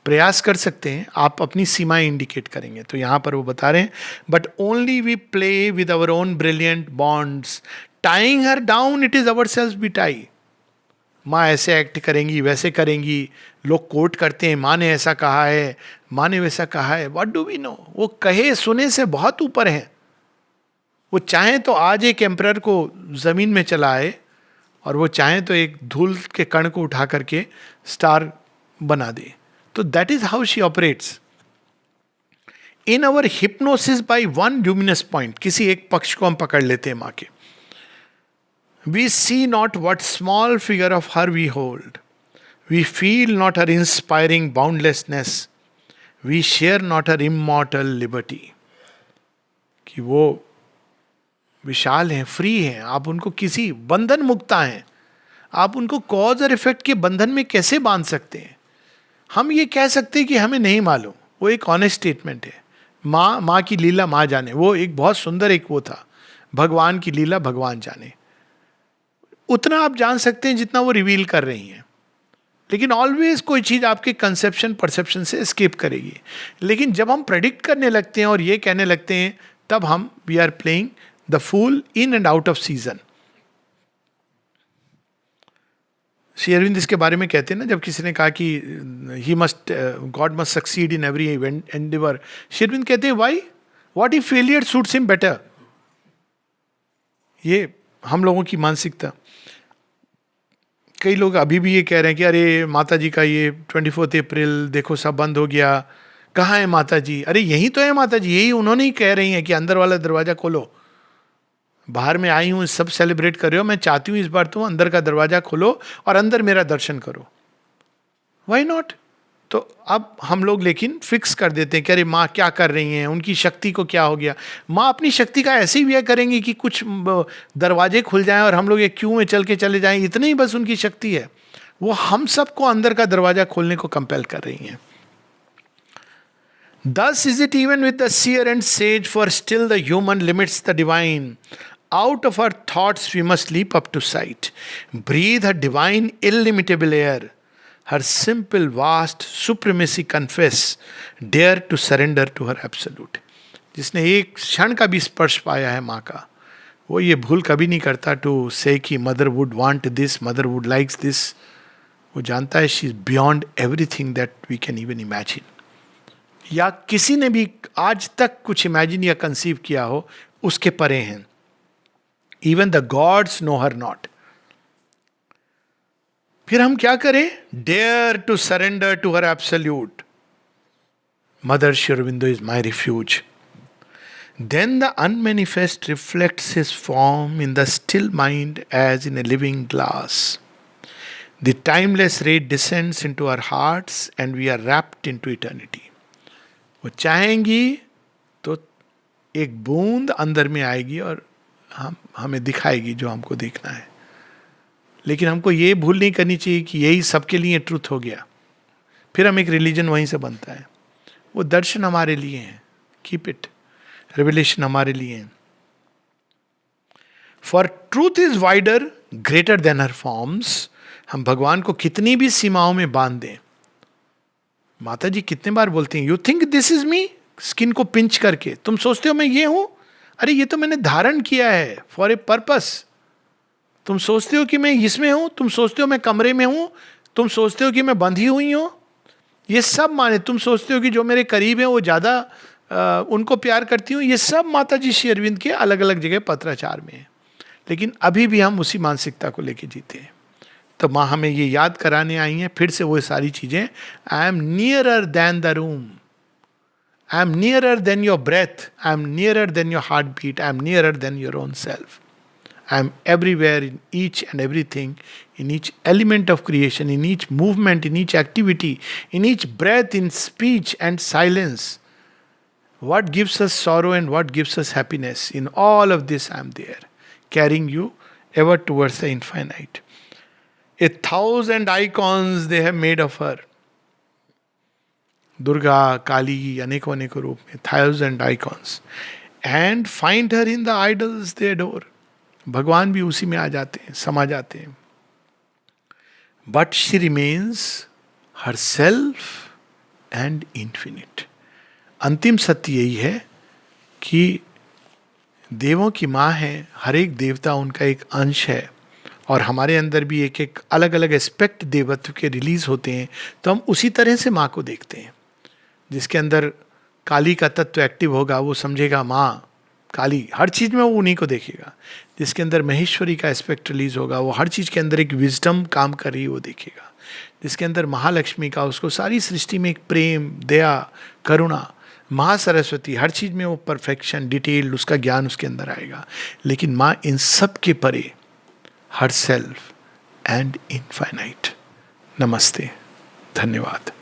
S1: प्रयास कर सकते हैं, आप अपनी सीमाएं इंडिकेट करेंगे। तो यहां पर वो बता रहे हैं, but only we play with our own brilliant bonds, tying her down it is our self be tie. माँ ऐसे एक्ट करेंगी, वैसे करेंगी, लोग कोट करते हैं, माँ ने ऐसा कहा है, माँ ने वैसा कहा है। What do we know? वो कहे सुने से बहुत ऊपर है। वो चाहें तो आज एक एम्परर को जमीन में चलाए, और वो चाहें तो एक धूल के कण को उठा करके स्टार बना दे। तो that is how she operates. In our hypnosis by one luminous point, किसी एक पक्ष को हम पकड़ लेते हैं माँ के, we see not what small figure of her we hold, we feel not her inspiring boundlessness, we share not her immortal liberty. कि वो विशाल हैं, फ्री हैं, आप उनको किसी बंधन मुक्ता हैं, आप उनको कॉज और इफेक्ट के बंधन में कैसे बांध सकते हैं? हम ये कह सकते हैं कि हमें नहीं मालूम, वो एक ऑनेस्ट स्टेटमेंट है। माँ की लीला माँ जाने, वो एक बहुत सुंदर एक वो था, भगवान की लीला भगवान जाने। उतना आप जान सकते हैं जितना वो रिवील कर रही हैं। लेकिन ऑलवेज कोई चीज़ आपके कंसेप्शन परसेप्शन से एस्केप करेगी। लेकिन जब हम प्रेडिक्ट करने लगते हैं और ये कहने लगते हैं, तब हम we are playing the fool in and out of season. Shri Arvind इसके बारे में कहते हैं ना, जब किसी ने कहा कि he must, God must succeed in every endeavour, Shri Arvind कहते हैं why, what if failure suits him better? ये हम लोगों की मानसिकता। कई लोग अभी भी ये कह रहे हैं कि अरे माता जी का ये 24 अप्रैल देखो सब बंद हो गया, कहाँ है माता जी? अरे यही तो है माता जी, यही उन्होंने ही कह रही हैं कि अंदर वाला दरवाजा खोलो। बाहर में आई हूँ, सब सेलिब्रेट कर रहे हो, मैं चाहती हूँ इस बार तुम अंदर का दरवाजा खोलो और अंदर मेरा दर्शन करो। Why not? तो अब हम लोग लेकिन फिक्स कर देते हैं कि अरे माँ क्या कर रही हैं, उनकी शक्ति को क्या हो गया। माँ अपनी शक्ति का ऐसे ही व्यय करेंगी कि कुछ दरवाजे खुल जाएं और हम लोग एक क्यू में चल के चले जाएं, इतनी ही बस उनकी शक्ति है। वो हम सबको अंदर का दरवाजा खोलने को कंपेल कर रही हैं। Thus is it even with the seer and sage, for still the human limits the divine. Out of our thoughts we must leap up to sight. Breathe her divine illimitable air. Her simple vast supremacy confess. Dare to surrender to her absolute. जिसने एक क्षण का भी स्पर्श पाया है माँ का, वो ये भूल कभी नहीं करता टू से कि Mother would want this, Mother would likes this. वो जानता है she is beyond everything that we can even imagine, या किसी ने भी आज तक कुछ इमेजिन या कंसीव किया हो, उसके परे हैं। Even the gods know her not. फिर हम क्या करें? Dare to surrender to her absolute. Mother Shri Aurobindo is my refuge. Then the unmanifest reflects his form in the still mind as in a living glass. The timeless ray descends into our hearts and we are wrapped into eternity. वो चाहेंगी तो एक बूंद अंदर में आएगी और हमें दिखाएगी जो हमको देखना है। लेकिन हमको ये भूल नहीं करनी चाहिए कि यही सबके लिए ट्रूथ हो गया, फिर हम एक रिलीजन वहीं से बनता है। वो दर्शन हमारे लिए हैं, कीप इट। रेवलेशन हमारे लिए है। For truth is wider greater than her forms. हम भगवान को कितनी भी सीमाओं में बांध दें। माता जी कितने बार बोलती हैं, you think this is me, skin को पिंच करके, तुम सोचते हो मैं ये हूं? अरे ये तो मैंने धारण किया है फॉर ए पर्पस। तुम सोचते हो कि मैं इसमें हूं, तुम सोचते हो मैं कमरे में हूं, तुम सोचते हो कि मैं बंधी हुई हूं, ये सब माने, तुम सोचते हो कि जो मेरे करीब हैं वो ज्यादा उनको प्यार करती हूँ, ये सब माता जी श्री अरविंद के अलग अलग जगह पत्राचार में है। लेकिन अभी भी हम उसी मानसिकता को लेके जीते हैं। तो माँ हमें ये याद कराने आई हैं फिर से वो सारी चीजें। I am nearer than the room, I am nearer than your breath, I am nearer than your heart beat, I am nearer than your own self, I am everywhere in each and everything, in each element of creation, in each movement, in each activity, in each breath, in speech and silence. What gives us sorrow and what gives us happiness? In all of this I am there, carrying you ever towards the infinite. 1,000 icons they have made of her. Durga, Kali, अनेकों अनेकों रूप में 1,000 icons. And find her in the idols they adore. भगवान भी उसी में आ जाते हैं, समा जाते हैं. But she remains herself and infinite. अंतिम सत्य यही है कि देवों की माँ है, हर एक देवता उनका एक अंश है, और हमारे अंदर भी एक एक अलग अलग एस्पेक्ट देवत्व के रिलीज होते हैं। तो हम उसी तरह से माँ को देखते हैं। जिसके अंदर काली का तत्व एक्टिव होगा वो समझेगा माँ काली, हर चीज में वो उन्हीं को देखेगा। जिसके अंदर महेश्वरी का एस्पेक्ट रिलीज होगा वो हर चीज के अंदर एक विजडम काम कर रही है वो देखेगा। जिसके अंदर महालक्ष्मी का, उसको सारी सृष्टि में एक प्रेम, दया, करुणा, महासरस्वती, हर चीज में वो परफेक्शन, डिटेल्ड उसका ज्ञान उसके अंदर आएगा। लेकिन माँ इन सब के परे, हर सेल्फ एंड इनफाइनाइट। नमस्ते, धन्यवाद।